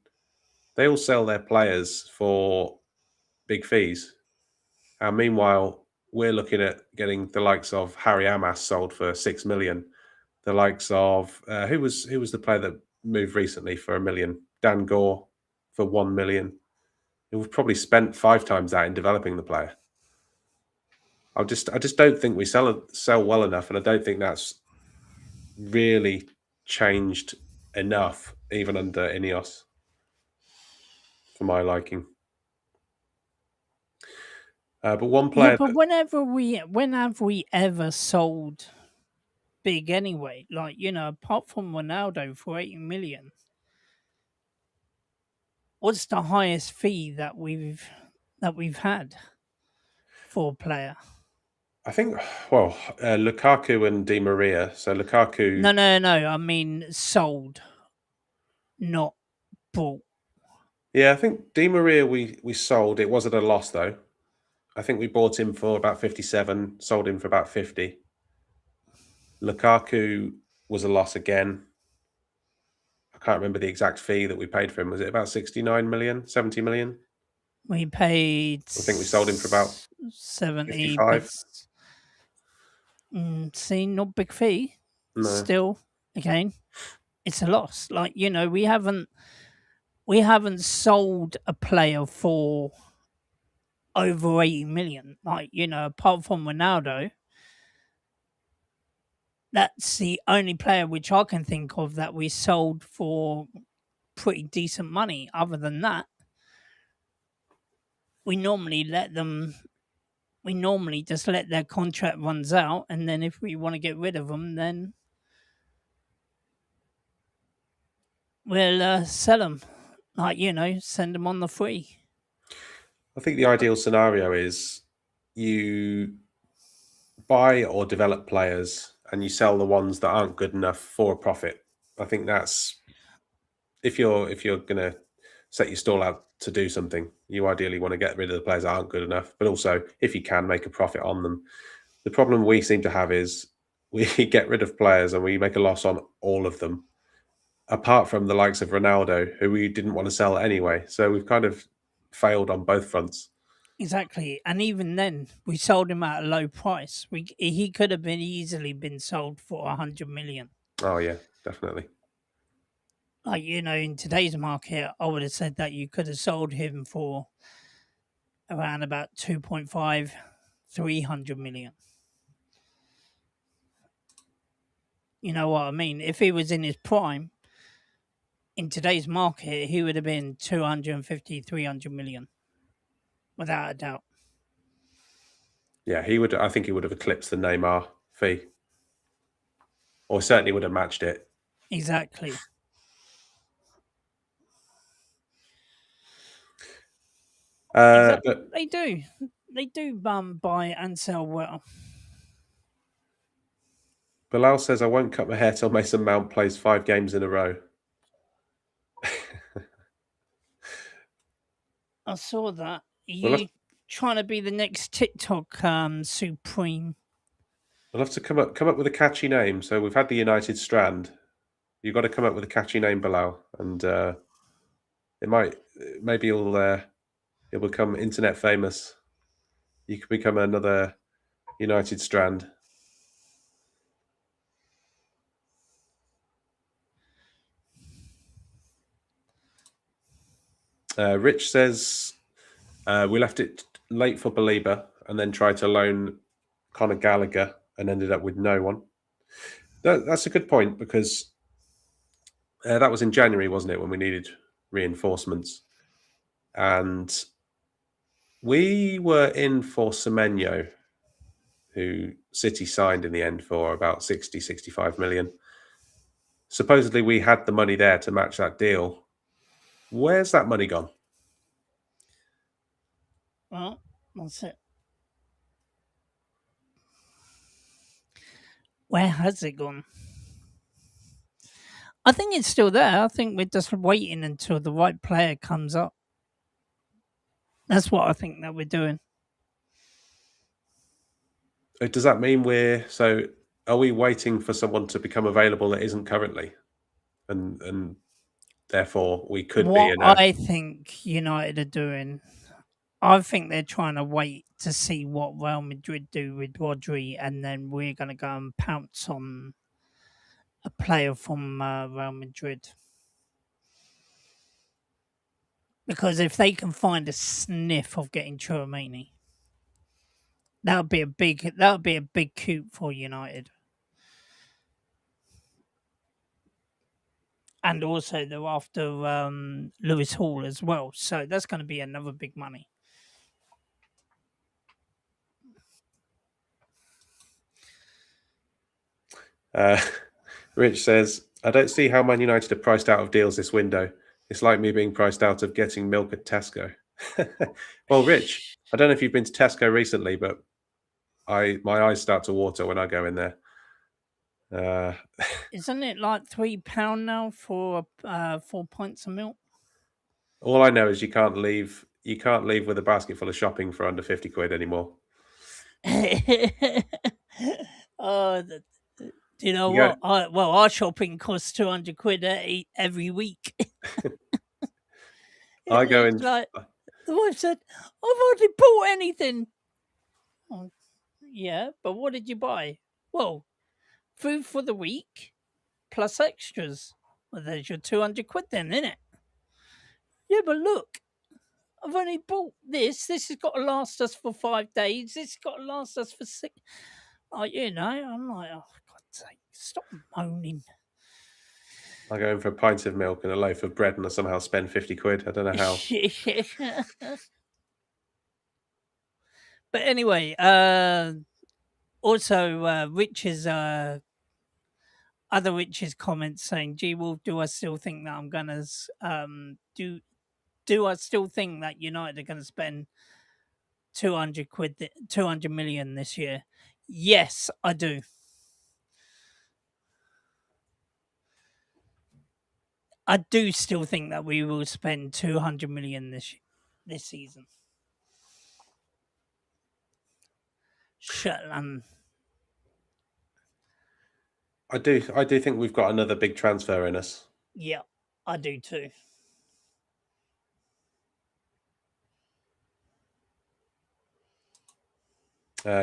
They all sell their players for big fees. And meanwhile, we're looking at getting the likes of Harry Amas sold for 6 million. The likes of who was the player that moved recently for $1 million? Dan Gore for 1 million. We've probably spent 5 times that in developing the player. I just don't think we sell well enough, and I don't think that's really changed enough, even under Ineos, for my liking. But one player. Yeah, but when have we ever sold big anyway? Like, apart from Ronaldo for 80 million, what's the highest fee that we've had for a player? I think, well, Lukaku and Di Maria. So Lukaku. No. I mean sold, not bought. Yeah, I think Di Maria we sold. It was at a loss though. I think we bought him for about 57, sold him for about 50. Lukaku was a loss again. I can't remember the exact fee that we paid for him. Was it about 69 million, 70 million? We paid. I think we sold him for about 70. 55. See, not big fee. No. Still, again, it's a loss. Like, we haven't sold a player for over 80 million. Like, apart from Ronaldo, that's the only player which I can think of that we sold for pretty decent money. Other than that, we normally just let their contract runs out, and then if we want to get rid of them, then we'll sell them. Like, send them on the free. I think the ideal scenario is you buy or develop players and you sell the ones that aren't good enough for a profit. I think that's if you're going to set your stall out to do something, you ideally want to get rid of the players that aren't good enough, but also if you can make a profit on them. The problem we seem to have is we get rid of players and we make a loss on all of them, apart from the likes of Ronaldo, who we didn't want to sell anyway. So we've kind of failed on both fronts. Exactly, and even then, we sold him at a low price. He could have easily been sold for 100 million. Oh yeah, definitely. Like, in today's market, I would have said that you could have sold him for around about 2.5, 300 million. You know what I mean? If he was in his prime, in today's market, he would have been 250, 300 million, without a doubt. Yeah, he would. I think he would have eclipsed the Neymar fee, or certainly would have matched it. Exactly. Exactly. But They do. They do buy and sell well. Bilal says, "I won't cut my hair till Mason Mount plays 5 games in a row." I saw that. We'll have, You trying to be the next TikTok supreme? we'll have to come up with a catchy name. So we've had the United Strand. You've got to come up with a catchy name, Bilal, and maybe you'll become internet famous. You could become another United Strand. Rich says we left it late for Belieber and then tried to loan Conor Gallagher and ended up with no one. That's a good point, because that was in January, wasn't it, when we needed reinforcements? And we were in for Semenyo, who City signed in the end for about 60, 65 million. Supposedly we had the money there to match that deal. Where's that money gone? Well, that's it. Where has it gone? I think it's still there. I think we're just waiting until the right player comes up. That's what I think that we're doing. Does that mean are we waiting for someone to become available that isn't currently? And therefore we could be What in a... I think United are doing, I think they're trying to wait to see what Real Madrid do with Rodri, and then we're going to go and pounce on a player from Real Madrid. Because if they can find a sniff of getting Chouameni, that would be a big coup for United. And also they're after Lewis Hall as well, so that's going to be another big money. Rich says, I don't see how Man United are priced out of deals this window. It's like me being priced out of getting milk at Tesco. Well, Rich, I don't know if you've been to Tesco recently, but my eyes start to water when I go in there. Isn't it like £3 now for 4 pints of milk? All I know is you can't leave with a basket full of shopping for under 50 quid anymore. Oh, do you know what? Our shopping costs 200 quid every week. I go in. Like, the wife said, I've hardly bought anything. Oh, yeah, but what did you buy? Well, food for the week plus extras. Well, there's your 200 quid then, isn't it? Yeah, but look, I've only bought this. This has got to last us for 5 days. This has got to last us for 6. Oh, I'm like, oh, God's sake, stop moaning. I go in for a pint of milk and a loaf of bread and I somehow spend 50 quid. I don't know how. But anyway, also Rich's other Rich's comments saying, "Gee, well, do I still think that I'm gonna do I still think that United are gonna spend 200 million this year?" Yes, I do. I do still think that we will spend 200 million this season. Shetland. I do think we've got another big transfer in us. Yeah, I do too.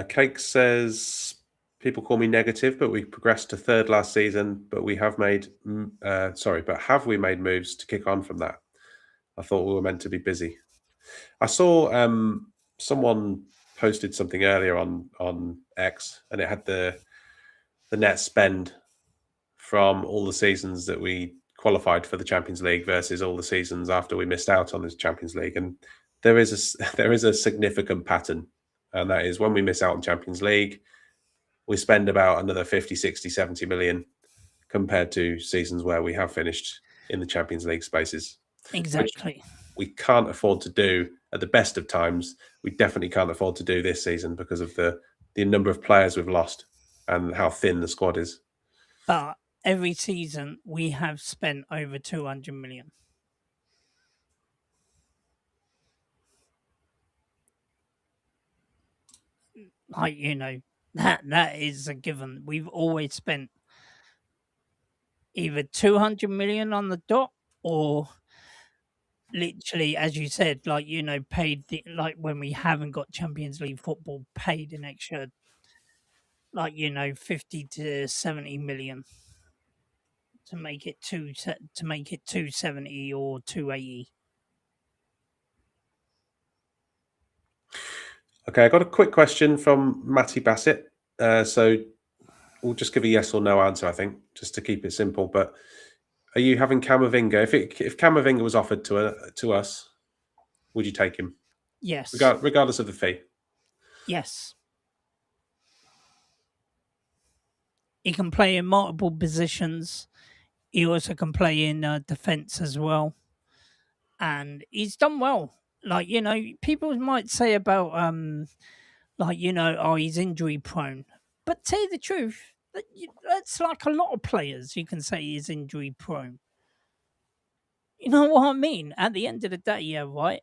Cake says, people call me negative, but we progressed to third last season, but have we made moves to kick on from that? I thought we were meant to be busy. I saw someone posted something earlier on X, and it had the net spend from all the seasons that we qualified for the Champions League versus all the seasons after we missed out on the Champions League, and there is a significant pattern, and that is when we miss out on Champions League, we spend about another 50, 60, 70 million compared to seasons where we have finished in the Champions League spaces. Exactly. We can't afford to do at the best of times. We definitely can't afford to do this season because of the number of players we've lost and how thin the squad is. But every season we have spent over 200 million. Like, that is a given. We've always spent either 200 million on the dot or literally, as you said, paid like when we haven't got Champions League football, paid an extra 50 to 70 million to make it 270 or 280. Okay, I got a quick question from Matty Bassett. So we'll just give a yes or no answer, I think, just to keep it simple. But are you having Camavinga? If Camavinga was offered to us, would you take him? Yes. Regardless of the fee? Yes. He can play in multiple positions. He also can play in defence as well. And he's done well. People might say about, he's injury prone. But tell you the truth, that's like a lot of players you can say he's injury prone. You know what I mean? At the end of the day, yeah, right?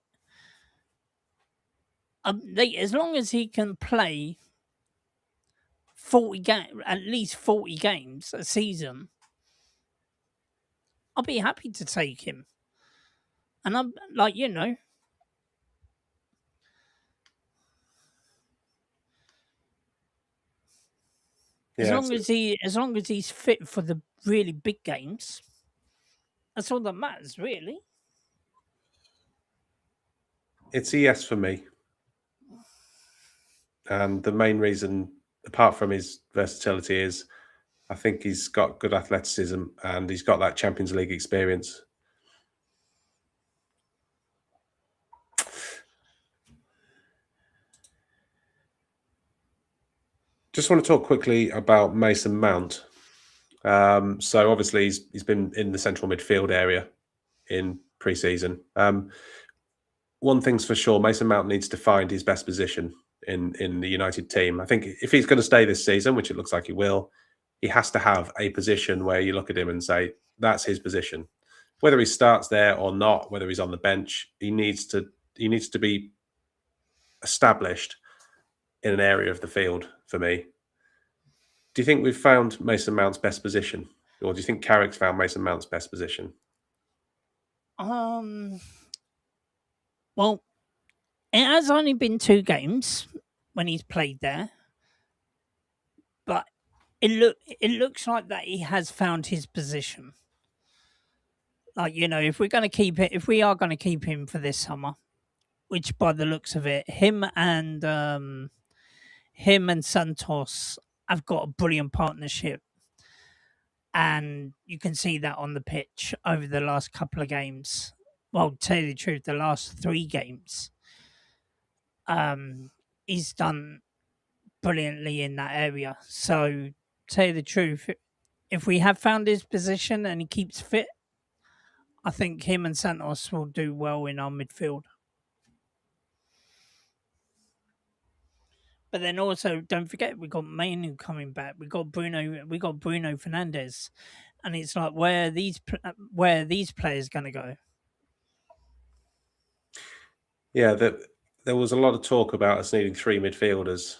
As long as he can play at least 40 games a season, I'll be happy to take him. And I'm as long as he's fit for the really big games, that's all that matters, really. It's a yes for me. And the main reason, apart from his versatility, is I think he's got good athleticism and he's got that Champions League experience. Just want to talk quickly about Mason Mount. So obviously he's been in the central midfield area in pre-season. One thing's for sure, Mason Mount needs to find his best position in the United team. I think if he's going to stay this season, which it looks like he will, he has to have a position where you look at him and say, that's his position. Whether he starts there or not, whether he's on the bench, he needs to be established in an area of the field for me. Do you think we've found Mason Mount's best position? Or do you think Carrick's found Mason Mount's best position? Well, it has only been 2 games when he's played there. But it looks like that he has found his position. If we are going to keep him for this summer, which by the looks of it, him and Santos have got a brilliant partnership, and you can see that on the pitch over the last couple of games. Well, to tell you the truth, the last 3 games, he's done brilliantly in that area. So, to tell you the truth, if we have found his position and he keeps fit, I think him and Santos will do well in our midfield. But then also, don't forget, we got Mainu coming back. We got Bruno Fernandes, and it's like, where are these players going to go? Yeah, there was a lot of talk about us needing 3 midfielders,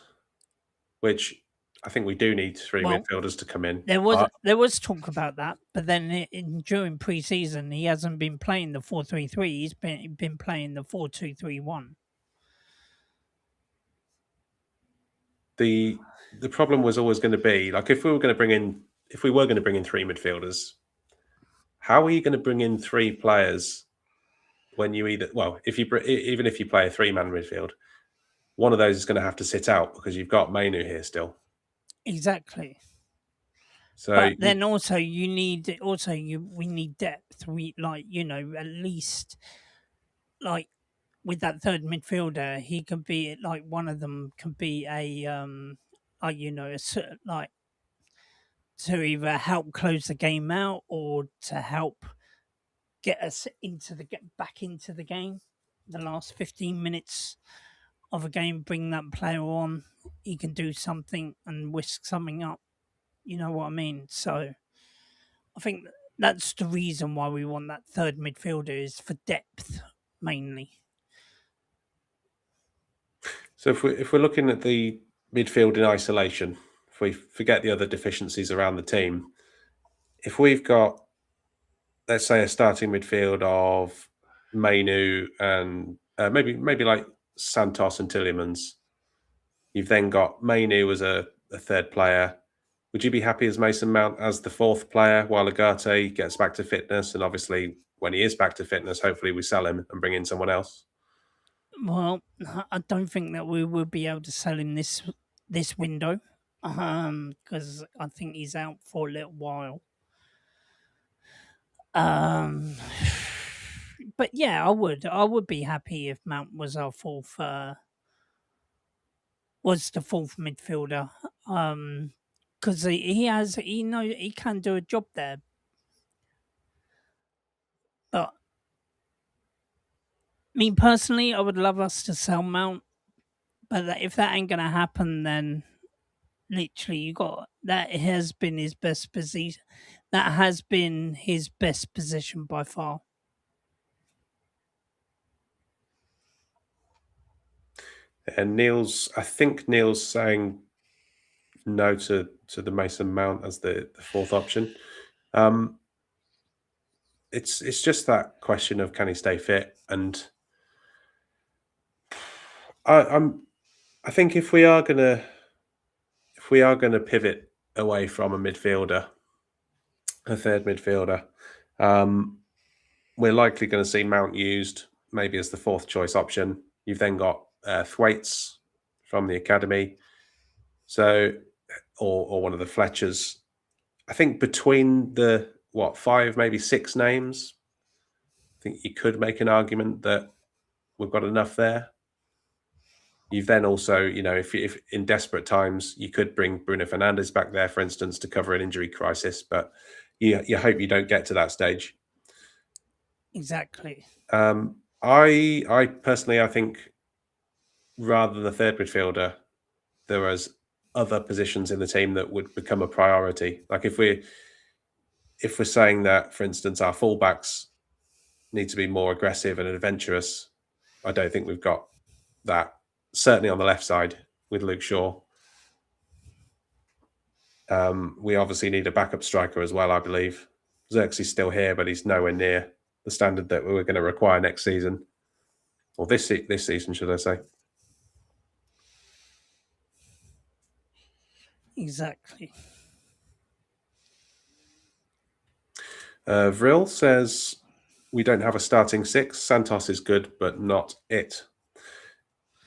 which I think we do need 3 midfielders to come in. There was talk about that, but then during pre-season, he hasn't been playing the 4-3-3. He's been playing the 4-2-3-1. The problem was always going to be, like, if we were going to bring in 3 midfielders, how are you going to bring in 3 players when you even if you play a 3-man midfield, one of those is going to have to sit out because you've got Mainu here still. Exactly. So But then also we need depth. We like at least like with that third midfielder, he can be like one of them can be a like to either help close the game out or to help get us get back into the game. The last 15 minutes of a game, bring that player on. He can do something and whisk something up. You know what I mean? So I think that's the reason why we want that third midfielder is for depth mainly. So if we're looking at the midfield in isolation, if we forget the other deficiencies around the team, if we've got, let's say, a starting midfield of Mainu and maybe like Santos and Tillemans, you've then got Mainu as a third player. Would you be happy as Mason Mount as the fourth player while Agate gets back to fitness? And obviously, when he is back to fitness, hopefully we sell him and bring in someone else. Well, I don't think that we will be able to sell him this window, because I think he's out for a little while. Um, but yeah, I would be happy if Mount was our fourth, was the fourth midfielder. Because he can do a job there. But me personally, I would love us to sell Mount. But if that ain't gonna happen, then literally you got that has been his best position. That has been his best position by far. And I think Neil's saying no to the Mason Mount as the fourth option. It's just that question of can he stay fit, and I think if we are gonna pivot away from a midfielder, a third midfielder, we're likely going to see Mount used maybe as the fourth choice option. You've then got Thwaites from the academy, so or one of the Fletchers. I think between the five, maybe six names, I think you could make an argument that we've got enough there. You've then also, if in desperate times, you could bring Bruno Fernandes back there, for instance, to cover an injury crisis. But you hope you don't get to that stage. Exactly. I personally, I think rather than the third midfielder, there is other positions in the team that would become a priority. Like if we're saying that, for instance, our fullbacks need to be more aggressive and adventurous, I don't think we've got that. Certainly on the left side with Luke Shaw. We obviously need a backup striker as well, I believe. Xerxes still here, but he's nowhere near the standard that we're going to require next season. Or this season, should I say. Exactly. Vril says, we don't have a starting six. Santos is good, but not it.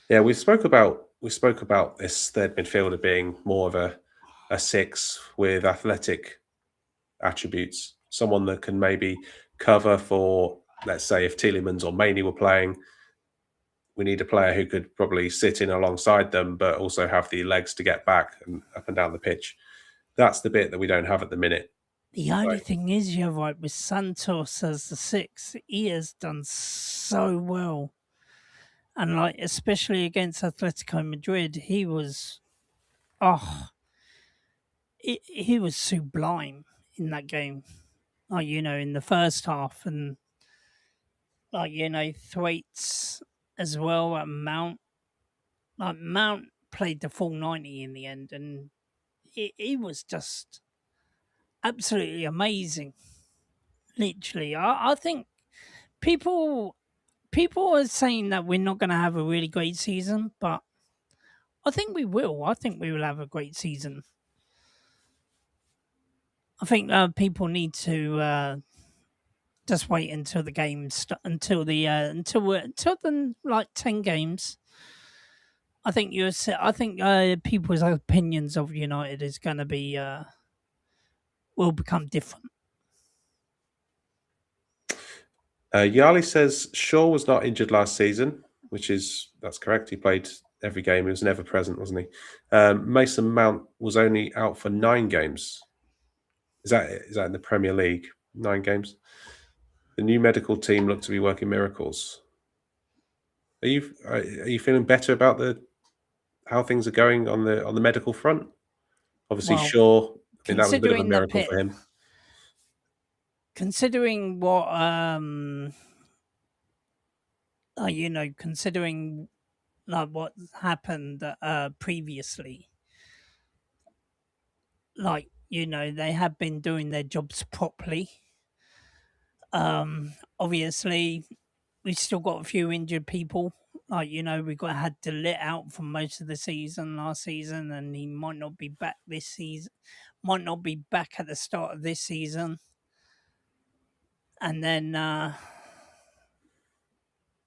Yeah, we spoke about this third midfielder being more of a six with athletic attributes, someone that can maybe cover for, let's say, if Tielemans or Maney were playing, we need a player who could probably sit in alongside them, but also have the legs to get back and up and down the pitch. That's the bit that we don't have at the minute. The only thing is, you're right, with Santos as the six, he has done so well. And like, especially against Atletico Madrid, he was he was sublime in that game. Like, in the first half, and like, Thwaites as well at Mount. Like Mount played the full 90 in the end, and he was just absolutely amazing. Literally, I think people are saying that we're not going to have a really great season, but I think we will. I think we will have a great season. I think people need to just wait until the games until the like 10 games. I think people's opinions of United is going to be will become different. Yali says Shaw was not injured last season, that's correct. He played every game. He was never present, wasn't he? Mason Mount was only out for 9 games. Is that in the Premier League? 9 games. The new medical team look to be working miracles. Are you feeling better about how things are going on the medical front? Obviously, Shaw. I mean, that was a bit of a miracle for him. Considering what considering like what happened previously, like they have been doing their jobs properly. Obviously, we've still got a few injured people. Like we had to let out for most of the season last season, and he might not be back this season. Might not be back at the start of this season, and then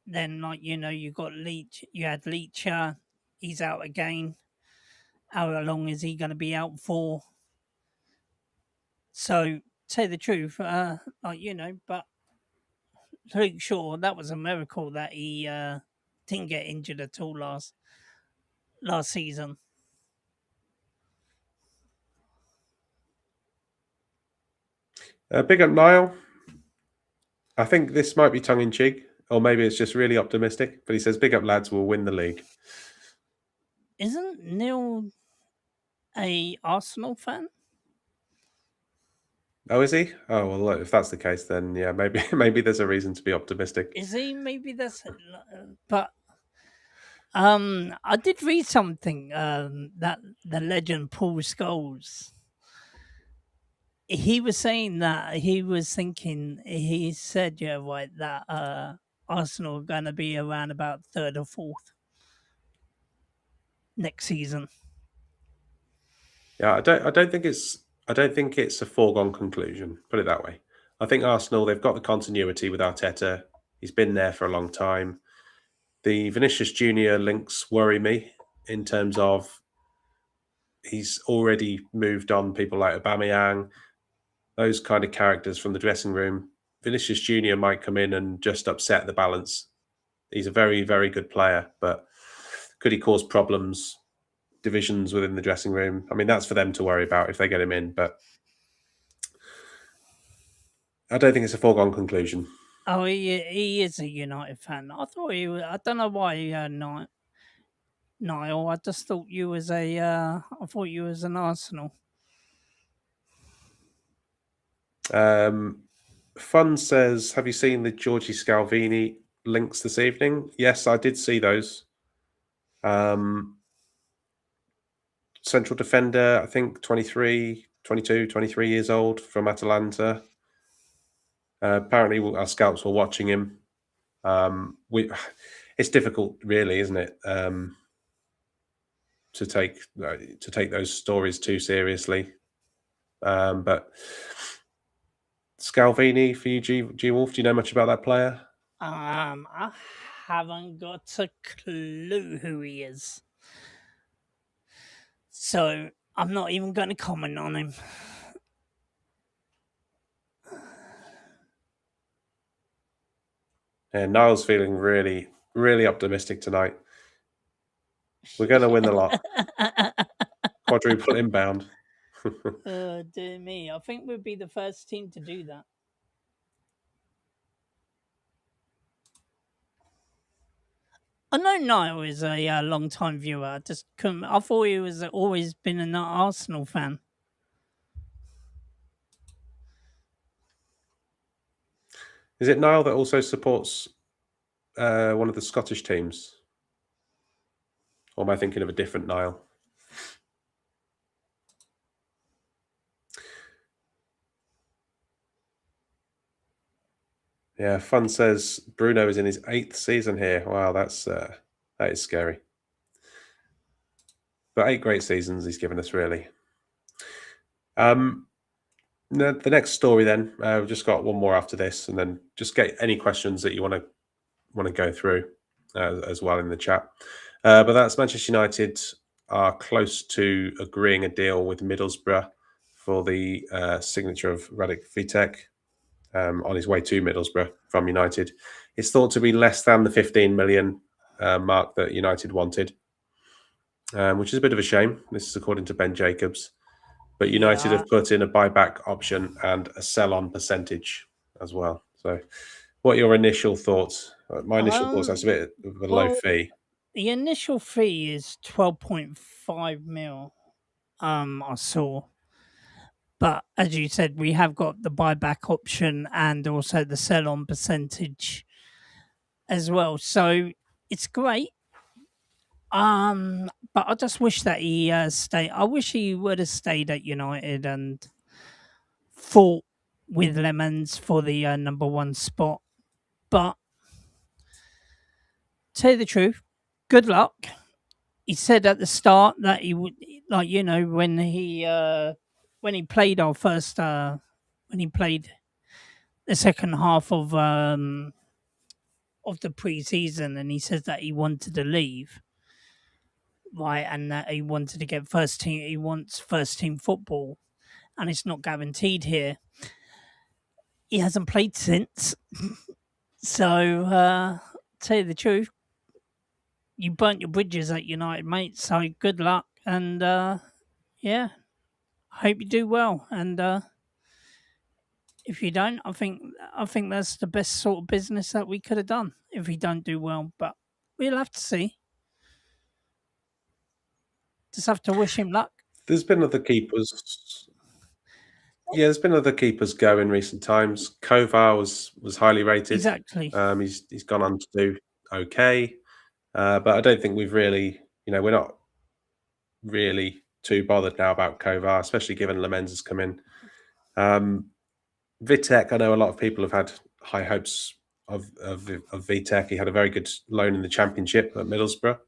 you got Leach. You had Leach. He's out again. How long is he going to be out for? So, tell the truth, but Luke Shaw, that was a miracle that he didn't get injured at all last season. Big up Niall. I think this might be tongue in cheek, or maybe it's just really optimistic. But he says, "Big up lads, we'll win the league." Isn't Neil a Arsenal fan? Oh, is he? Oh well, look, if that's the case, then yeah, maybe there's a reason to be optimistic. Is he? Maybe that's. But I did read something that the legend Paul Scholes. He was saying that he was thinking. He said, "Yeah, right, that Arsenal are going to be around about 3rd or 4th next season." Yeah, I don't think it's a foregone conclusion. Put it that way. I think Arsenal, they've got the continuity with Arteta. He's been there for a long time. The Vinicius Junior links worry me in terms of he's already moved on. People like Aubameyang, those kind of characters from the dressing room. Vinicius Junior might come in and just upset the balance. He's a very, very good player, but could he cause problems, divisions within the dressing room? I mean, that's for them to worry about if they get him in, but I don't think it's a foregone conclusion. Oh, he is a United fan. I thought he was. I don't know why Niall. I just thought you was I thought you was an Arsenal. Fun says, have you seen the Georgie Scalvini links this evening? Yes, I did see those. Central defender, I think 23 years old from Atalanta. Apparently, our scouts were watching him. It's difficult, really, isn't it, to take those stories too seriously. But Scalvini for you, G Wolf, do you know much about that player? I haven't got a clue who he is, so I'm not even going to comment on him. Yeah, Niall's feeling really, really optimistic tonight. We're going to win the lot. Quadruple inbound. Dear me, I think we'd be the first team to do that. I know Niall is a long-time viewer. I just couldn't. I thought he was always been an Arsenal fan. Is it Niall that also supports one of the Scottish teams? Or am I thinking of a different Niall? Yeah, Fun says Bruno is in his 8th season here. Wow, that is scary. But 8 great seasons he's given us, really. The next story, then we've just got one more after this, and then just get any questions that you want to go through as well in the chat. But that's Manchester United are close to agreeing a deal with Middlesbrough for the signature of Radek Vitek on his way to Middlesbrough from United. It's thought to be less than the 15 million mark that United wanted, which is a bit of a shame. This is according to Ben Jacobs. But United have put in a buyback option and a sell-on percentage as well. So, what are your initial thoughts? My initial thoughts, that's a bit of a low fee. The initial fee is 12.5 mil. I saw. But as you said, we have got the buyback option and also the sell-on percentage as well. So it's great. But I just wish that he stayed. I wish he would have stayed at United and fought with Lemons for the number one spot. But tell you the truth, good luck. He said at the start that he would, like, you know, when he played our first, when he played the second half of the pre-season, and he says that he wanted to leave, right, and that he wanted to get first team. He wants first team football, and it's not guaranteed here. He hasn't played since, so tell you the truth, you burnt your bridges at United, mate. So good luck, and yeah, hope you do well. And if you don't, I think that's the best sort of business that we could have done. If we don't do well, but we'll have to see. Just have to wish him luck. There's been other keepers. Yeah, there's been other keepers go in recent times. Kovar was highly rated. Exactly. He's gone on to do okay, but I don't think we've really, we're not really too bothered now about Kovar, especially given Lemens has come in. Vitek, I know a lot of people have had high hopes of Vitek. He had a very good loan in the Championship at Middlesbrough.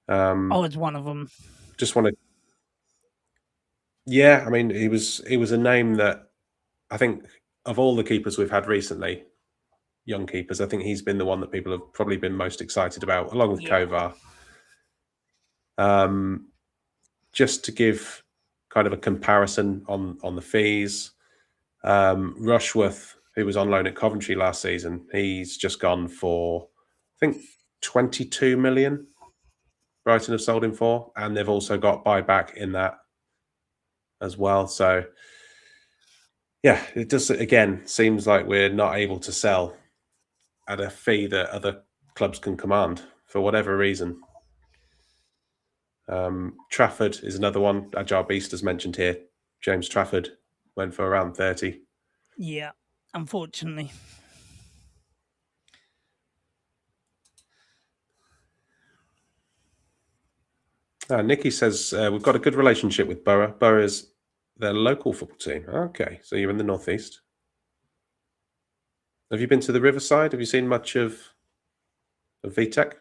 I was one of them. Just wanted. Yeah, I mean, he was a name that I think of all the keepers we've had recently, young keepers, I think he's been the one that people have probably been most excited about, along with Kovar. Just to give kind of a comparison on the fees, Rushworth, who was on loan at Coventry last season, he's just gone for, I think, 22 million. Brighton have sold him for, and they've also got buyback in that as well. So, yeah, it just, again, seems like we're not able to sell at a fee that other clubs can command for whatever reason. Trafford is another one. Agile Beast has mentioned here. James Trafford went for around 30. Yeah, unfortunately. Nikki says, we've got a good relationship with Borough. Borough is their local football team. Okay, so you're in the northeast. Have you been to the Riverside? Have you seen much of VTech?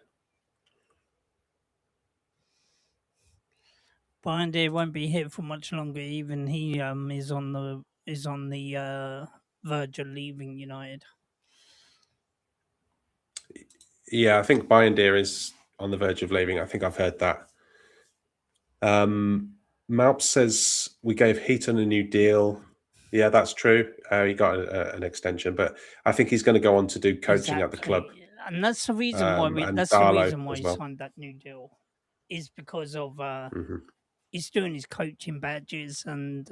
Binder won't be here for much longer. Even he is on the verge of leaving United. Yeah, I think Binder is on the verge of leaving. I think I've heard that. Malp says we gave Heaton a new deal. Yeah, that's true. He got an extension, but I think he's going to go on to do coaching at the club. And that's the reason why he signed that new deal, is because of he's doing his coaching badges, and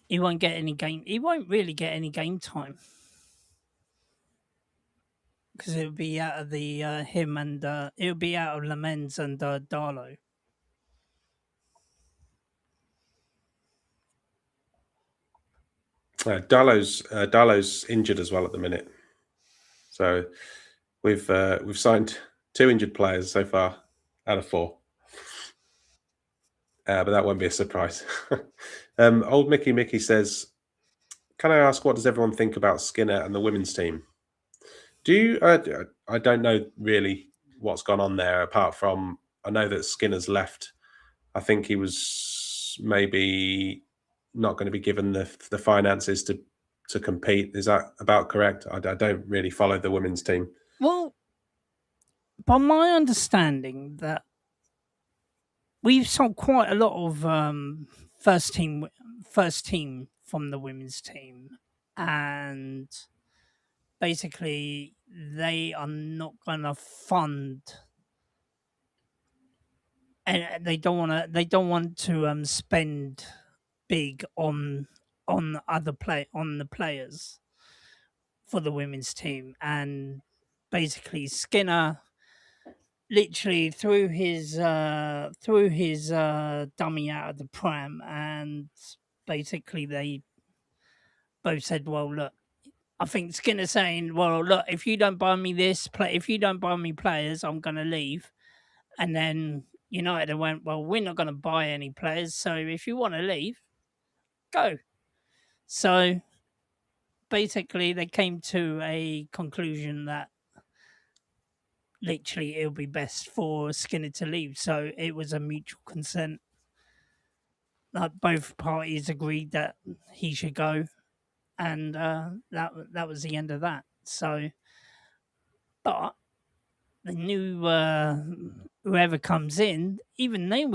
he won't get any game. He won't really get any game time because it'll be out of the him and it'll be out of Lamens and Darlow. Darlow's injured as well at the minute, so we've signed 2 injured players so far out of 4, but that won't be a surprise. Old Mickey says, "Can I ask, what does everyone think about Skinner and the women's team? Do you? I don't know really what's gone on there, apart from I know that Skinner's left. I think he was maybe not going to be given the finances to compete. Is that about correct? I don't really follow the women's team. Well, by my understanding, that we've sold quite a lot of first team first team from the women's team, and basically they are not going to fund, and they don't want to spend big on the players for the women's team. And basically Skinner literally threw his dummy out of the pram, and basically they both said, well, look, I think Skinner saying, well, look, if you don't buy me if you don't buy me players, I'm going to leave. And then United went, well, we're not going to buy any players, so if you want to leave, go. So basically they came to a conclusion that literally it'll be best for Skinner to leave. So it was a mutual consent. Like, both parties agreed that he should go, and that was the end of that. So, but the new whoever comes in, even they're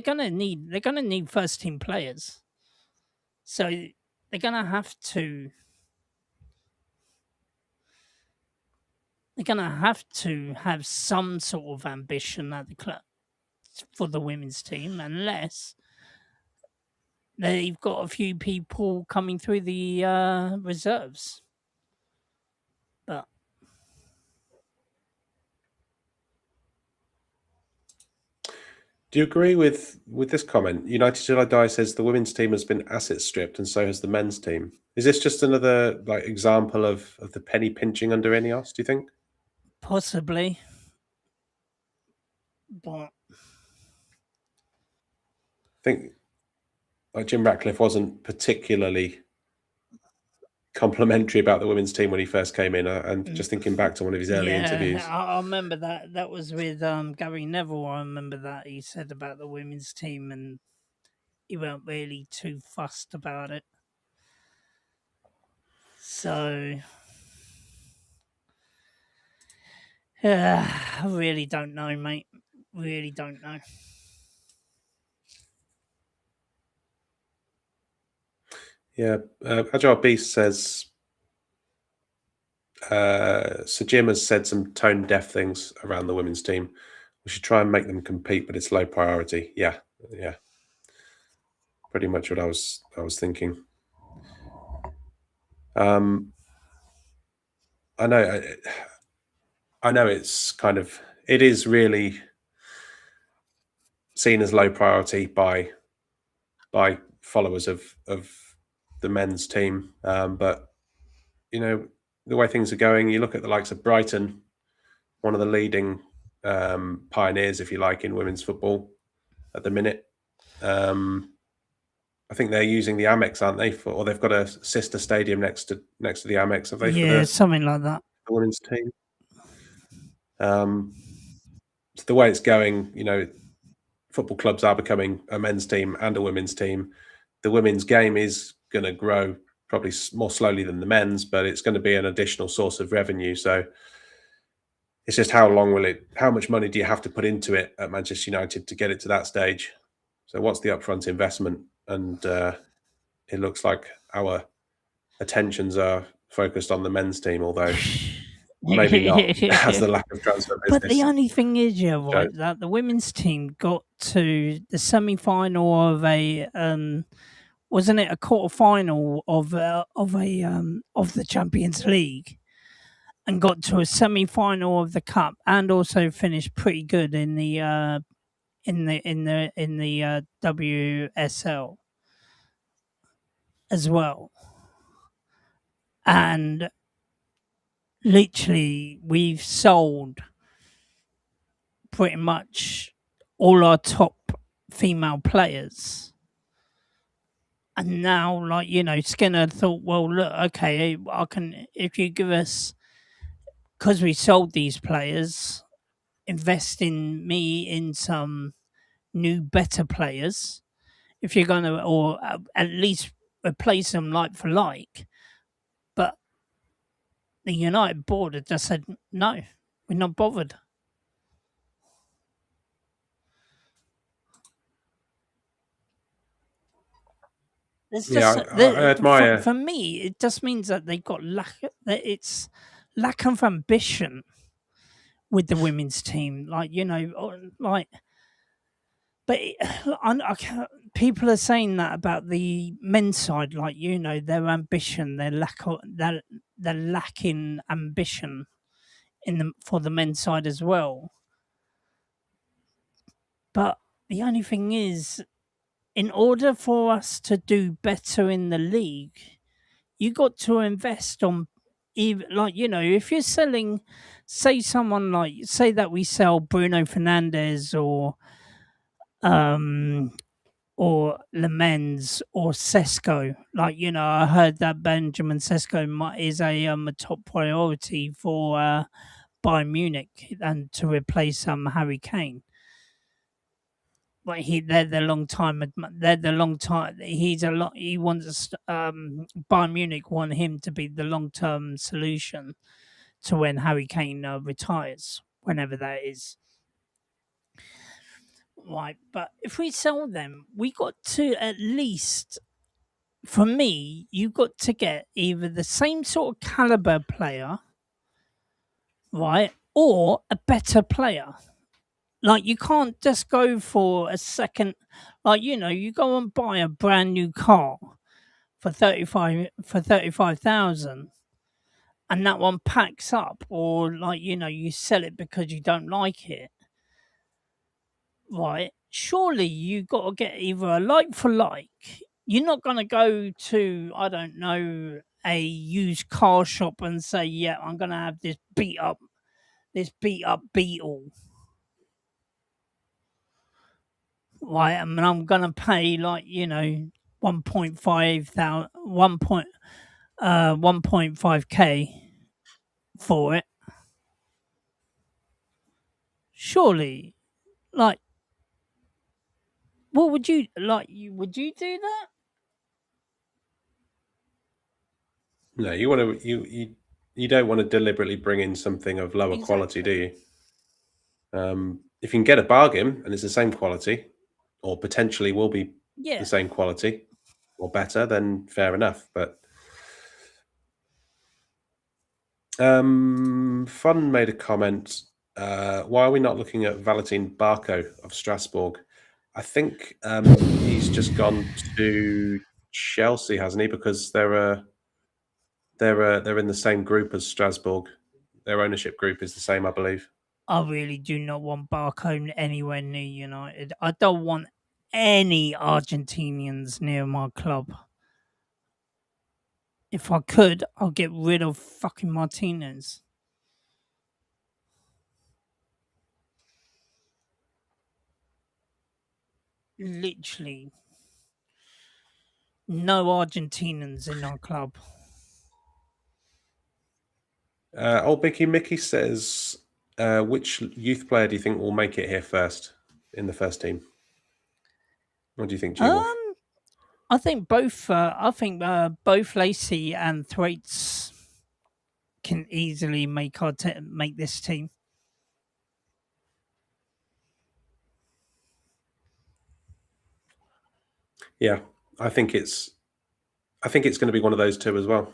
gonna need first team players. So they're gonna have to have some sort of ambition at the club for the women's team, unless they've got a few people coming through the reserves. But Do you agree with this comment? United Till I Die says the women's team has been asset stripped, and so has the men's team. Is this just another like example of the penny pinching under Ineos? Do you think? possibly, but I think like Jim Ratcliffe wasn't particularly complimentary about the women's team when he first came in, and just thinking back to one of his early interviews. I remember that. That was with Gary Neville. I remember that he said about the women's team, and he weren't really too fussed about it. So, I really don't know, mate. Really don't know. Yeah, Agile Beast says Sir Jim has said some tone deaf things around the women's team. We should try and make them compete, but it's low priority. Yeah, pretty much what I was thinking. I know it's kind of, it is really seen as low priority by followers of the men's team, but the way things are going, you look at the likes of Brighton, one of the leading pioneers, if you like, in women's football at the minute. I think they're using the Amex, aren't they? Or they've got a sister stadium next to the Amex, have they? Yeah, for something like that. the women's team. So the way it's going, football clubs are becoming a men's team and a women's team. The women's game is going to grow probably more slowly than the men's, but it's going to be an additional source of revenue. So it's just how much money do you have to put into it at Manchester United to get it to that stage? So what's the upfront investment? And it looks like our attentions are focused on the men's team, although maybe not, as the lack of transfer business. But the only thing is, right, that the women's team got to the semi-final of a wasn't it a quarter-final of the Champions League, and got to a semi-final of the cup, and also finished pretty good in the WSL as well. And literally, we've sold pretty much all our top female players. And now, like, Skinner thought, well, look, okay, I can, if you give us, because we sold these players, invest in me in some new, better players. If you're going to, or at least replace them like for like. But the United board had just said, no, we're not bothered. It's Yeah, just I admire. for me, it just means that they got that it's lack of ambition with the women's team. Like like, but people are saying that about the men's side. Like their ambition, they're lacking ambition in the for the men's side as well. But the only thing is, in order for us to do better in the league, you got to invest on even like if you're selling, say someone like say that we sell Bruno Fernandez um or Lemens or Sesko. Like I heard that Benjamin Sesko is a top priority for Bayern Munich and to replace Harry Kane. But they're the long time. He's a lot. He wants Bayern Munich want him to be the long term solution to when Harry Kane retires, whenever that is. Right, but if we sell them, we got to at least, for me, you got to get either the same sort of caliber player, right, or a better player. Like you can't just go for a second. Like you go and buy a brand new car for 35,000, and that one packs up, or like you sell it because you don't like it, right? Surely you got to get either a like for like. You're not going to go to, I don't know, a used car shop and say, yeah, I'm going to have this beat up Beetle, right? I mean, I'm going to pay like 1.5 thousand, 1.5k for it. Surely, like, what would you like? Would you do that? No, you want to you don't want to deliberately bring in something of lower quality, do Exactly. you? If you can get a bargain and it's the same quality, or potentially will be the Yeah. same quality or better, then fair enough. But Fun made a comment. Why are we not looking at Valentin Barco of Strasbourg? I think he's just gone to Chelsea, hasn't he? Because they're in the same group as Strasbourg. Their ownership group is the same, I believe. I really do not want Barco anywhere near United. I don't want any Argentinians near my club. If I could, I'll get rid of fucking Martinez. Literally, no Argentinians in our club. Old Mickey Mickey says, which youth player do you think will make it here first in the first team? What do you think, G Wolf? I think both. Both Lacey and Thwaites can easily make this team. Yeah, I think it's going to be one of those two as well.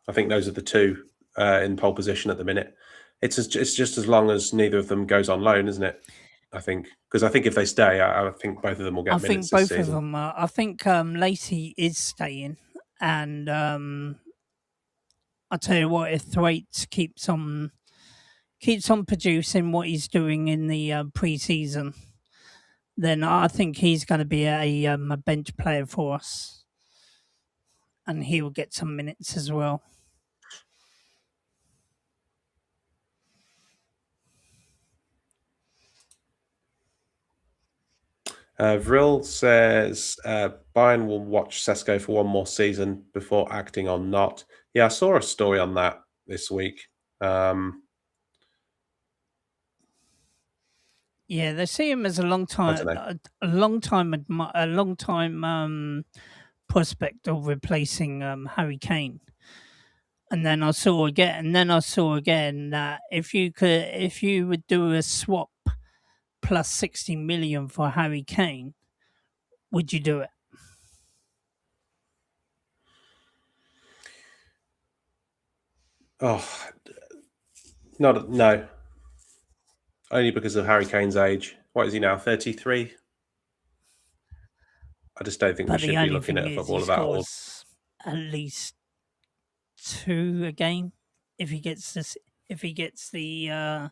I think those are the two in pole position at the minute. It's just as long as neither of them goes on loan, isn't it? I think because I think if they stay, I think both of them will I get minutes think this both of season. them. I think Lacey is staying, and I tell you what, if Thwaites keeps on producing what he's doing in the pre-season, then I think he's going to be a bench player for us, and he will get some minutes as well. Vril says Bayern will watch Sesko for one more season before acting on not. Yeah, I saw a story on that this week. Yeah, they see him as a long I don't time, know. a long time prospect of replacing Harry Kane. And then I saw again that if you would do a swap plus 60 million for Harry Kane, would you do it? Oh, no. Only because of Harry Kane's age. What is he now? 33. I just don't think we But the should be only looking thing at a is, he footballer that old. scores at least 2 a game if he gets this. If he gets the.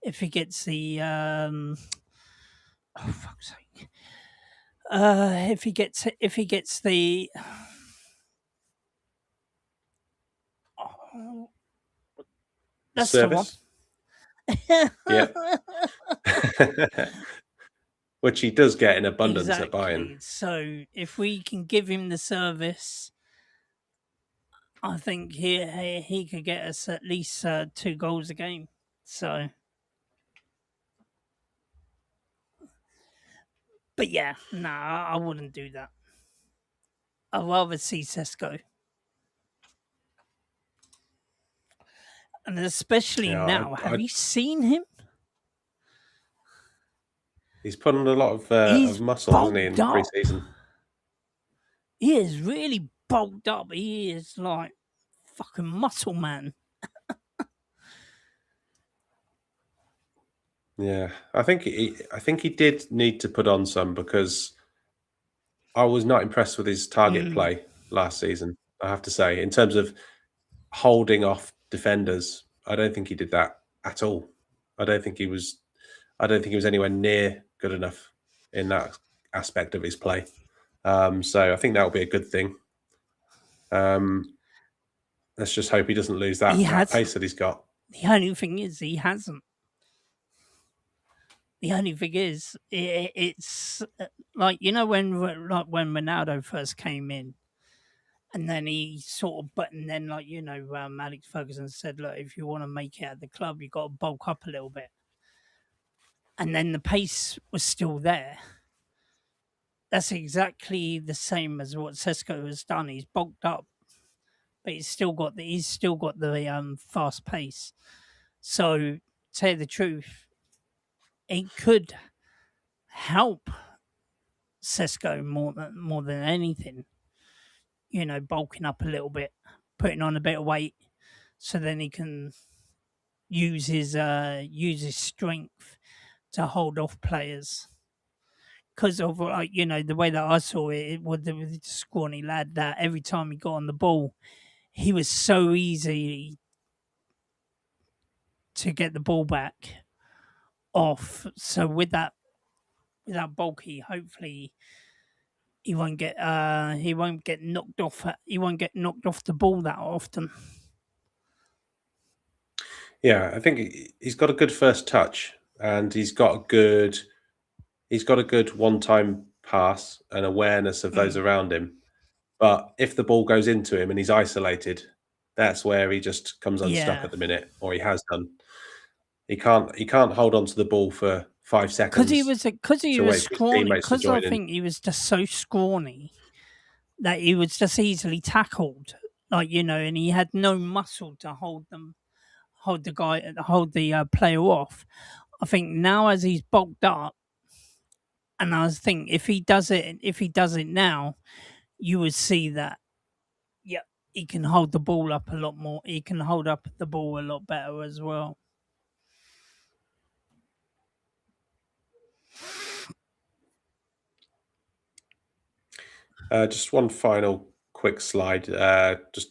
If he gets the. Oh fuck's sake! If he gets the. Oh, that's the one. Service. Yeah. Which he does get in abundance at Bayern. Exactly. So if we can give him the service, I think he could get us at least 2 goals a game. So, but yeah, no, I wouldn't do that. I'd rather see Sesko, and especially Yeah, now. Have you seen him? he's put on a lot He's of muscle, hasn't he, bulked in up. pre-season? He is really bulked up. He is like fucking muscle man. Yeah, I think he did need to put on some because I was not impressed with his target play last season. I have to say, in terms of holding off defenders, I don't think he did that at all. I don't think he was. I don't think he was anywhere near good enough in that aspect of his play. So I think that will be a good thing. Let's just hope he doesn't lose that pace that he's got. The only thing is, he hasn't. The only thing is, it's like when Ronaldo first came in, and then he sort of, but and then Alex Ferguson said, look, if you want to make it at the club, you got to bulk up a little bit, and then the pace was still there. That's exactly the same as what Sesko has done. He's bulked up, but he's still got the fast pace. So, to tell you the truth, it could help Sesko more than anything. Bulking up a little bit, putting on a bit of weight, so then he can use his strength to hold off players. Because of the way that I saw it was the scrawny lad that every time he got on the ball, he was so easy to get the ball back off. So with that bulky, hopefully he won't get knocked off. He won't get knocked off the ball that often. Yeah, I think he's got a good first touch, and he's got a good one-time pass and awareness of those around him. But if the ball goes into him and he's isolated, that's where he just comes unstuck at the minute, or he has done. He can't hold on to the ball for 5 seconds Because he was scrawny. Because I think he was just so scrawny that he was just easily tackled, and he had no muscle to hold the player off. I think now as he's bulked up, and I think if he does it now, you would see that. Yeah, he can hold the ball up a lot more. He can hold up the ball a lot better as well. Just one final quick slide, just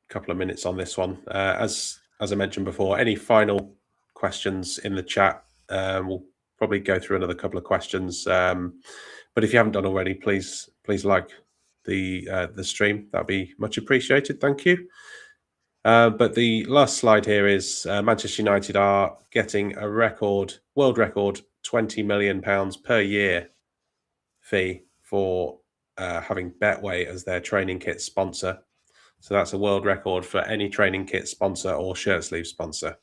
a couple of minutes on this one. As I mentioned before, any final questions in the chat? We'll probably go through another couple of questions. But if you haven't done already, please like the stream. That'd be much appreciated. Thank you. But the last slide here is Manchester United are getting a world record, £20 million per year fee for having Betway as their training kit sponsor. So that's a world record for any training kit sponsor or shirt sleeve sponsor.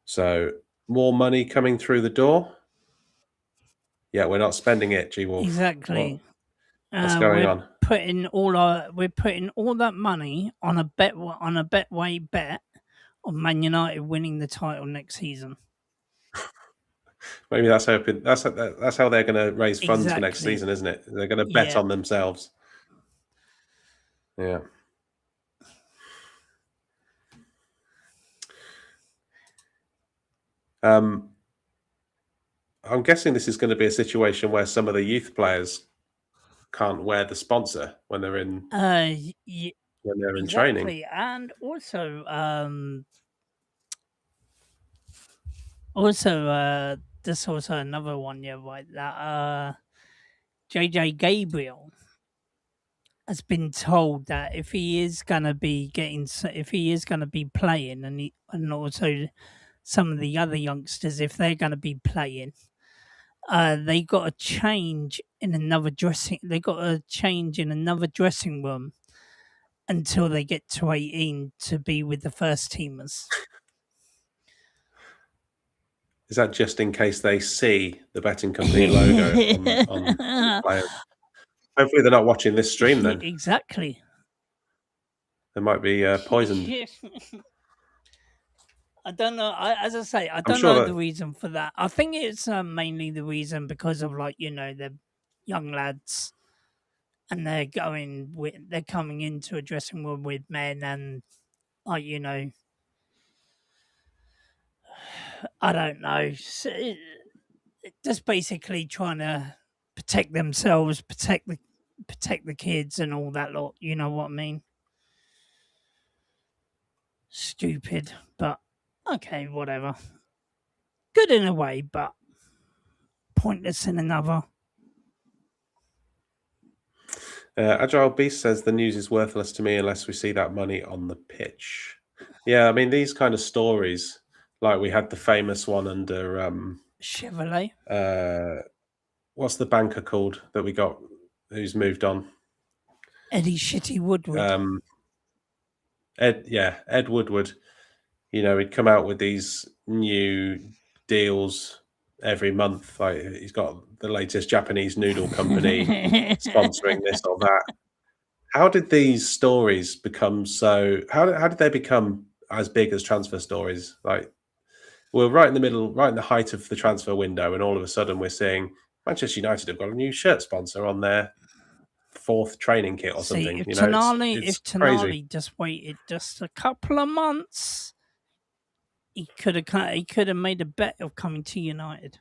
So more money coming through the door. Yeah, we're not spending it, G-Wolf. Exactly. What's going on? We're putting all that money on a Betway bet of Man United winning the title next season. Maybe that's how they're going to raise funds for next season, isn't it? They're going to bet on themselves. Yeah. I'm guessing this is going to be a situation where some of the youth players can't wear the sponsor when they're in when they're in training. Exactly, and also, there's also another one, yeah, right, that JJ Gabriel has been told that if he is gonna be playing, and also some of the other youngsters, if they're gonna be playing, they got to change in another dressing. They got to change in another dressing room until they get to 18 to be with the first teamers. Is that just in case they see the betting company logo on the players? Hopefully, they're not watching this stream. Then Exactly. they might be poisoned. I don't know. As I say, I don't sure know that- the reason for that. I think it's mainly the reason because of, like, they're young lads, and they're coming into a dressing room with men, and, like, I don't know, just basically trying to protect themselves, protect the kids, and all that lot. You know what I mean? Stupid, but okay, whatever. Good in a way, but pointless in another. Agile Beast says the news is worthless to me unless we see that money on the pitch. Yeah, I mean, these kind of stories, like we had the famous one under Chevrolet. What's the banker called that we got who's moved on? Eddie Shitty Woodward. Ed Woodward. He'd come out with these new deals every month. Like he's got the latest Japanese noodle company sponsoring this or that. How did these stories become so? How did they become as big as transfer stories? Like we're right in the middle, right in the height of the transfer window, and all of a sudden we're seeing Manchester United have got a new shirt sponsor on their fourth training kit or something. If It's Tonali crazy. just waited just a couple of months, he could have made a bet of coming to United.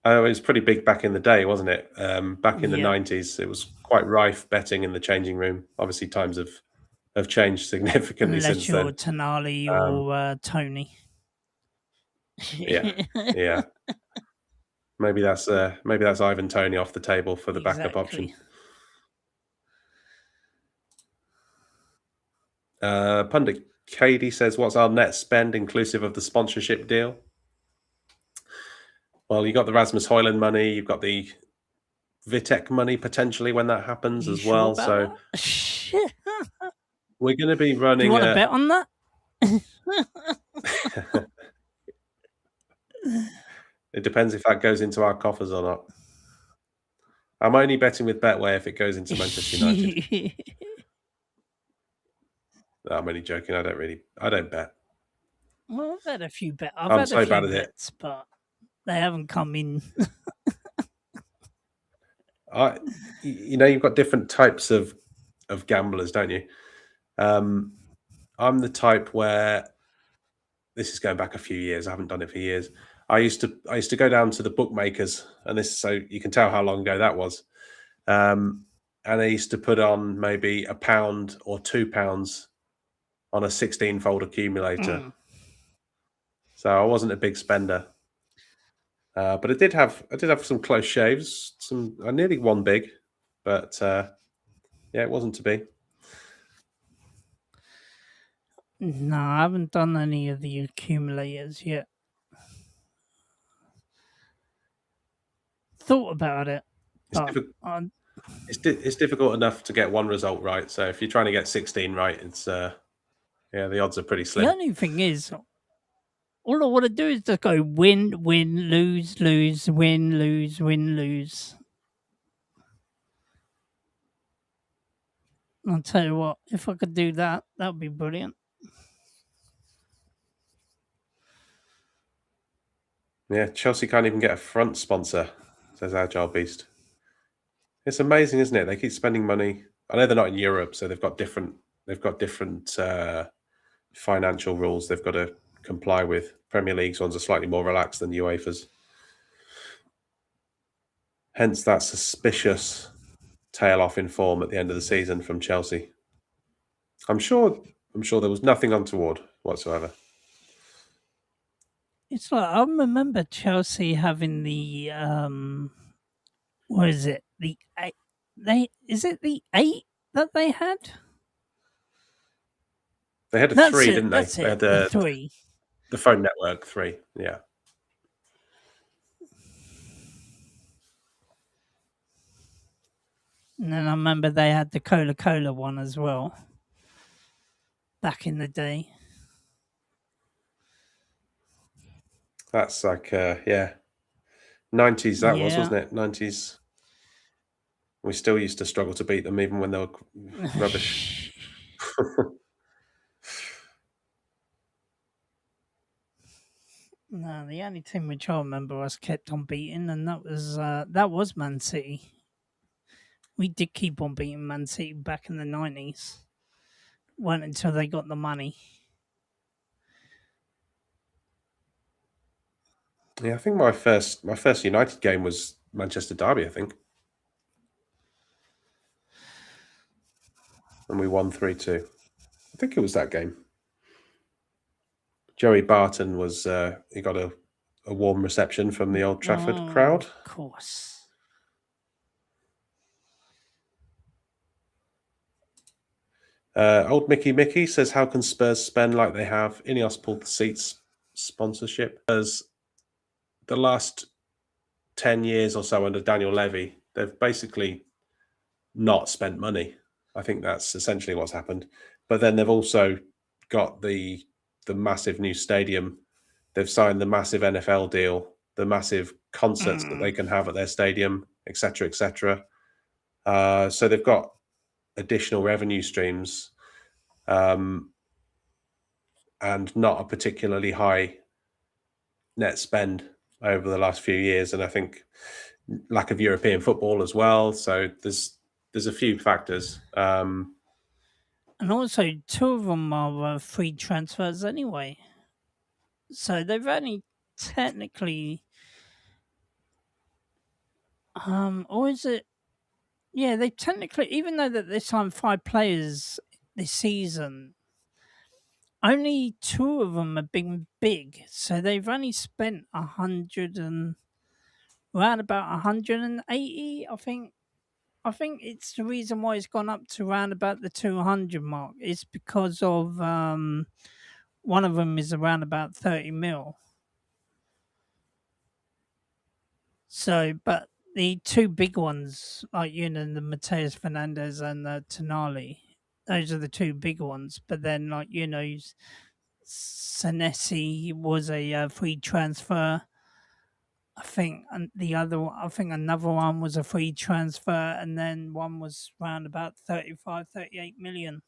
It was pretty big back in the day, wasn't it? Back in the Yeah. 90s, it was quite rife betting in the changing room. Obviously, times have changed significantly Unless since you're then. Tonali or Tony. Yeah. Maybe that's Ivan Toney off the table for the backup option. Pundit Katie says, "What's our net spend inclusive of the sponsorship deal?" Well, you got the Rasmus Højlund money, you've got the Vitek money potentially when that happens as well. So we're going to be running. You want to bet on that? It depends if that goes into our coffers or not. I'm only betting with Betway if it goes into Manchester United. No, I'm only joking. I don't bet. Well, I've had a few bets. I'm so bad at bets, but they haven't come in. You've got different types of gamblers, don't you? I'm the type where this is going back a few years. I haven't done it for years. I used to go down to the bookmakers, and so you can tell how long ago that was. And I used to put on maybe £1 or £2 on a 16-fold accumulator. So I wasn't a big spender, but I did have some close shaves. I nearly won big, but it wasn't to be. No, I haven't done any of the accumulators yet. Thought about it. It's difficult enough to get one result right. So if you're trying to get 16 right, it's the odds are pretty slim. The only thing is, all I want to do is just go win, lose, win, lose. I'll tell you what, if I could do that, that would be brilliant. Yeah, Chelsea can't even get a front sponsor, says Agile Beast. It's amazing, isn't it? They keep spending money. I know they're not in Europe, so they've got They've got different financial rules they've got to comply with. Premier League's ones are slightly more relaxed than UEFA's. Hence that suspicious tail off in form at the end of the season from Chelsea. I'm sure there was nothing untoward whatsoever. It's like I remember Chelsea having the what is it? The eight, is it the 8 that they had? They had a That's 3, it. didn't they? That's They it. had The 3. the phone network 3. Yeah. And then I remember they had the Coca-Cola one as well. Back in the day. That's like 90s that was, Yeah. wasn't it? 90s. We still used to struggle to beat them even when they were rubbish. No, the only team which I remember us kept on beating, and that was Man City. We did keep on beating Man City back in the 90s. Went until they got the money. Yeah, I think my first United game was Manchester Derby, I think. And we won 3-2. I think it was that game. Joey Barton was he got a warm reception from the Old Trafford crowd. Of course. Old Mickey says, how can Spurs spend like they have? Ineos pulled the seats sponsorship. As the last 10 years or so under Daniel Levy, they've basically not spent money. I think that's essentially what's happened. But then they've also got the massive new stadium. They've signed the massive NFL deal, the massive concerts that they can have at their stadium, etc., etc. So they've got additional revenue streams, and not a particularly high net spend over the last few years. And I think lack of European football as well. So there's a few factors. And also, 2 of them are free transfers anyway. So they've only technically, or is it? Yeah, they technically, even though that they signed 5 players this season, only 2 of them have been big. So they've only spent 100 and around about 180. I think it's the reason why it's gone up to around about the 200 mark. It's because of one of them is around about 30 mil. So, but the 2 big ones, like the Mateus Fernandez and the Tonali, those are the 2 big ones. But then, like Senesi was a free transfer. I think I think another one was a free transfer, and then one was around about 35, 38 million.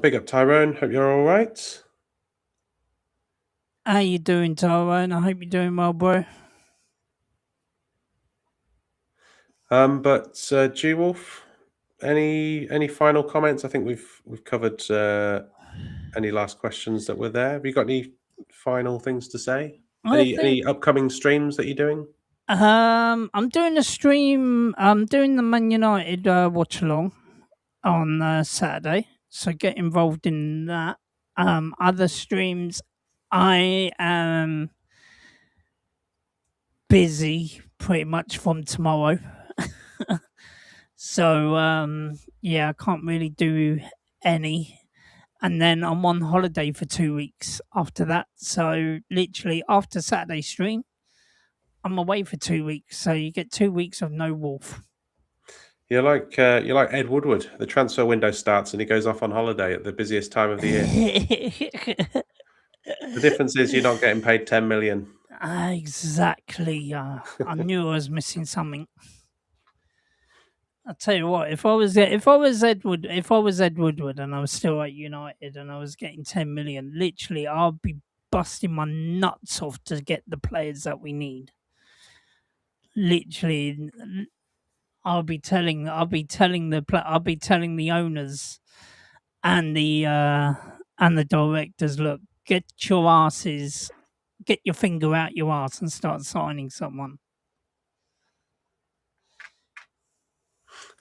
Big up Tyrone. Hope you're all right. How you doing, Tyrone? I hope you're doing well, bro. But G Wolf, any final comments? I think we've covered any last questions that were there. Have you got any final things to say? Any upcoming streams that you're doing? I'm doing a stream. I'm doing the Man United watch along on Saturday, so get involved in that. Other streams, I am busy pretty much from tomorrow. So yeah, I can't really do any. And then I'm on holiday for 2 weeks after that. So literally after Saturday stream, I'm away for 2 weeks. So you get 2 weeks of no Wolf. You're like Ed Woodward. The transfer window starts and he goes off on holiday at the busiest time of the year. The difference is you're not getting paid 10 million. Exactly. I knew I was missing something. I'll tell you what. If I was Ed Woodward and I was still at United and I was getting 10 million, literally, I'll be busting my nuts off to get the players that we need. Literally, I'll be telling the owners and the directors, look, get your finger out your ass and start signing someone.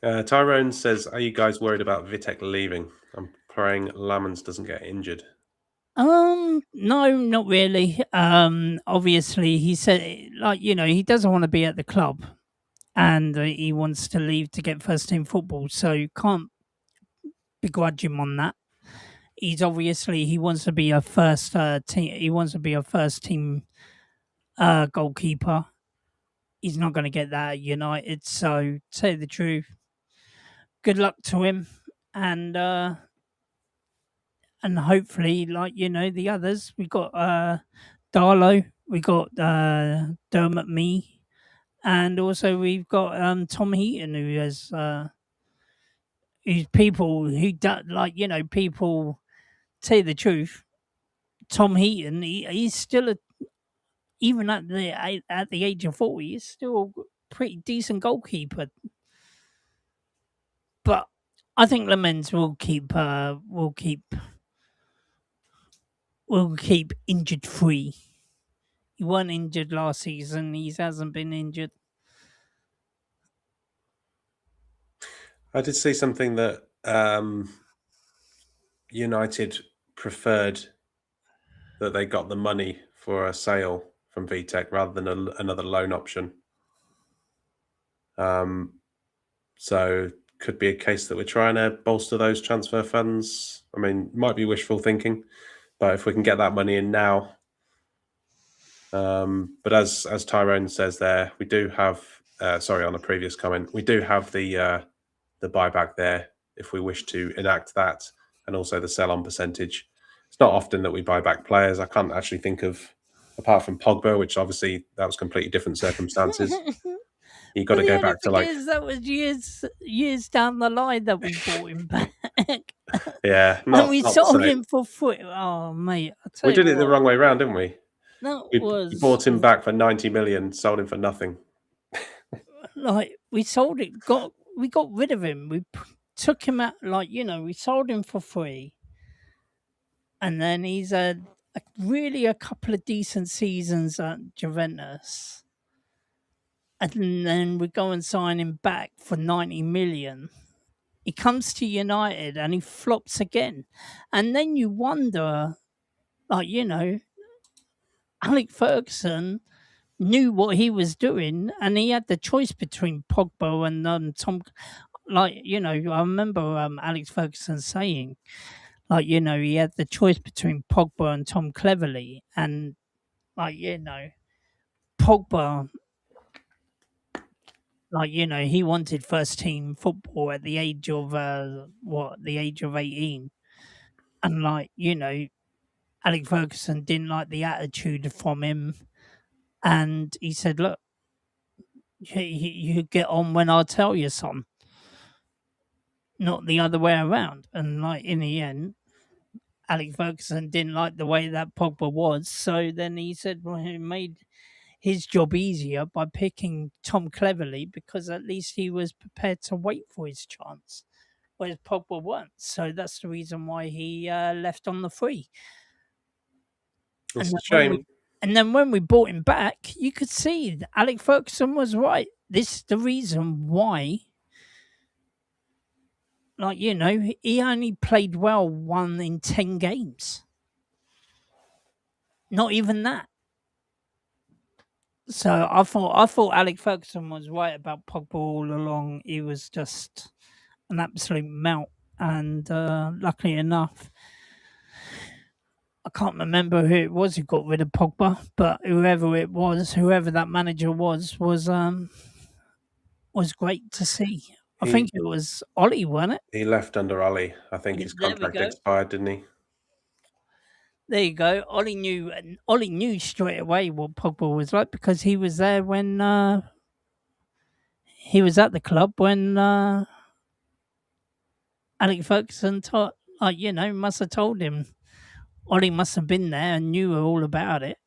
Tyrone says, "Are you guys worried about Vitek leaving? I'm praying Lamans doesn't get injured." No, not really. Obviously, he said, like, he doesn't want to be at the club, and he wants to leave to get first team football. So you can't begrudge him on that. He wants to be a first team. He wants to be a first team goalkeeper. He's not going to get that at United. So, to tell you the truth, good luck to him, and hopefully, like the others, we got Darlow, we got Dermot Me, and also we've got Tom Heaton, who has who's people who do, like people tell you the truth. Tom Heaton, he's still even at the age of 40, he's still a pretty decent goalkeeper. But I think Lemens will keep injured free. He wasn't injured last season. He hasn't been injured. I did see something that United preferred that they got the money for a sale from VTech rather than another loan option. So could be a case that we're trying to bolster those transfer funds. I mean, might be wishful thinking, but if we can get that money in now. But as Tyrone says there, we do have. Sorry, on a previous comment, we do have the buyback there if we wish to enact that, and also the sell-on percentage. It's not often that we buy back players. I can't actually think of, apart from Pogba, which obviously that was completely different circumstances. You got to go back to like that was years down the line that we bought him back. yeah, and we sold him for free. Oh mate, we did it the wrong way around, didn't we? We bought him back for 90 million, sold him for nothing. Like we got rid of him. We took him out, we sold him for free, and then he's had really a couple of decent seasons at Juventus, and then we go and sign him back for 90 million. He comes to United and he flops again, and then you wonder, Alec Ferguson knew what he was doing, and he had the choice between Pogba and Tom. I remember Alex Ferguson saying, he had the choice between Pogba and Tom Cleverley, and Pogba, he wanted first team football at the age of the age of 18, and Alex Ferguson didn't like the attitude from him, and he said, "Look, you get on when I tell you, son, not the other way around." And in the end, Alex Ferguson didn't like the way that Pogba was, so then he said, well, he made his job easier by picking Tom Cleverley because at least he was prepared to wait for his chance, whereas Pogba weren't. So that's the reason why he left on the free. It's a shame. And then when we bought him back, you could see that Alex Ferguson was right. This is the reason why. He only played well 1 in 10 games. Not even that. So I thought Alex Ferguson was right about Pogba all along. He was just an absolute melt, and luckily enough, I can't remember who it was who got rid of Pogba, but whoever that manager was great to see. I think it was Ollie, wasn't it? He left under Ollie. I think his contract expired, didn't he? There you go. Ollie knew straight away what Pogba was like because he was there when he was at the club when Alex Ferguson must have told him. Ollie must have been there and knew all about it.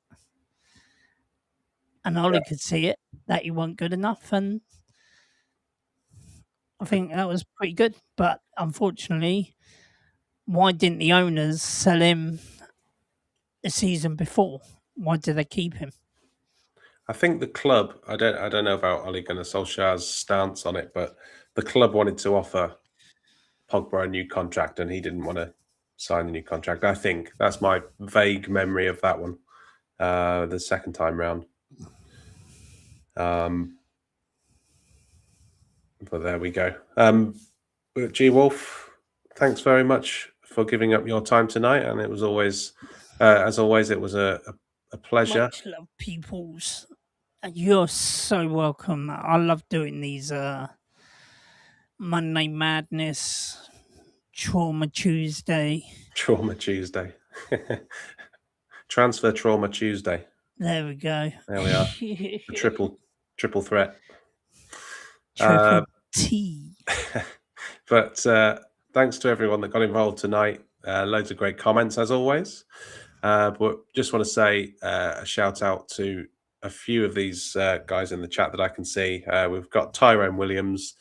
And Ollie could see it, that he wasn't good enough. And I think that was pretty good. But unfortunately, why didn't the owners sell him the season before? Why did they keep him? I think the club. I don't know about Ole Gunnar Solskjaer's stance on it, but the club wanted to offer Pogba a new contract, and he didn't want to sign the new contract. I think that's my vague memory of that one. The second time round. But there we go. G Wolf, thanks very much for giving up your time tonight, and it was always, as always, it was a pleasure. Much love, peoples. And you're so welcome. I love doing these Monday Madness, Trauma Tuesday. Trauma Tuesday, Transfer Trauma Tuesday. There we go. There we are. The triple threat. Triple T. But thanks to everyone that got involved tonight. Loads of great comments as always. But just want to say a shout out to a few of these guys in the chat that I can see. We've got Tyrone Williams,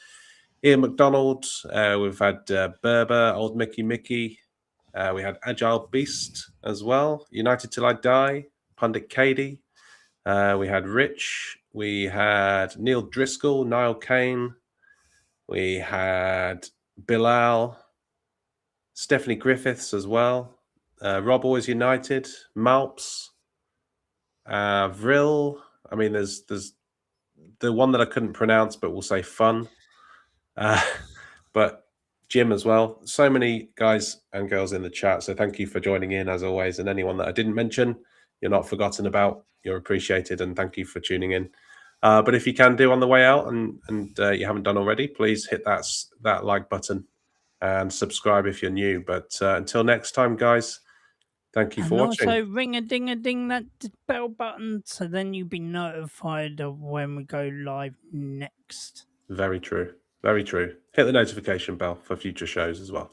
Ian McDonald. We've had Berber, Old Mickey. We had Agile Beast as well. United Till I Die, Pundit Cady. We had Rich. We had Neil Driscoll, Niall Kane. We had Bilal, Stephanie Griffiths as well. Rob Always United, Malps, Vril. I mean, there's the one that I couldn't pronounce, but we'll say Fun. But Jim as well. So many guys and girls in the chat. So thank you for joining in as always. And anyone that I didn't mention, you're not forgotten about. You're appreciated, and thank you for tuning in. But if you can do on the way out, and you haven't done already, please hit that like button and subscribe if you're new. But until next time, guys, thank you for watching. Also, ring a ding that bell button, so then you'll be notified of when we go live next. Very true. Very true. Hit the notification bell for future shows as well.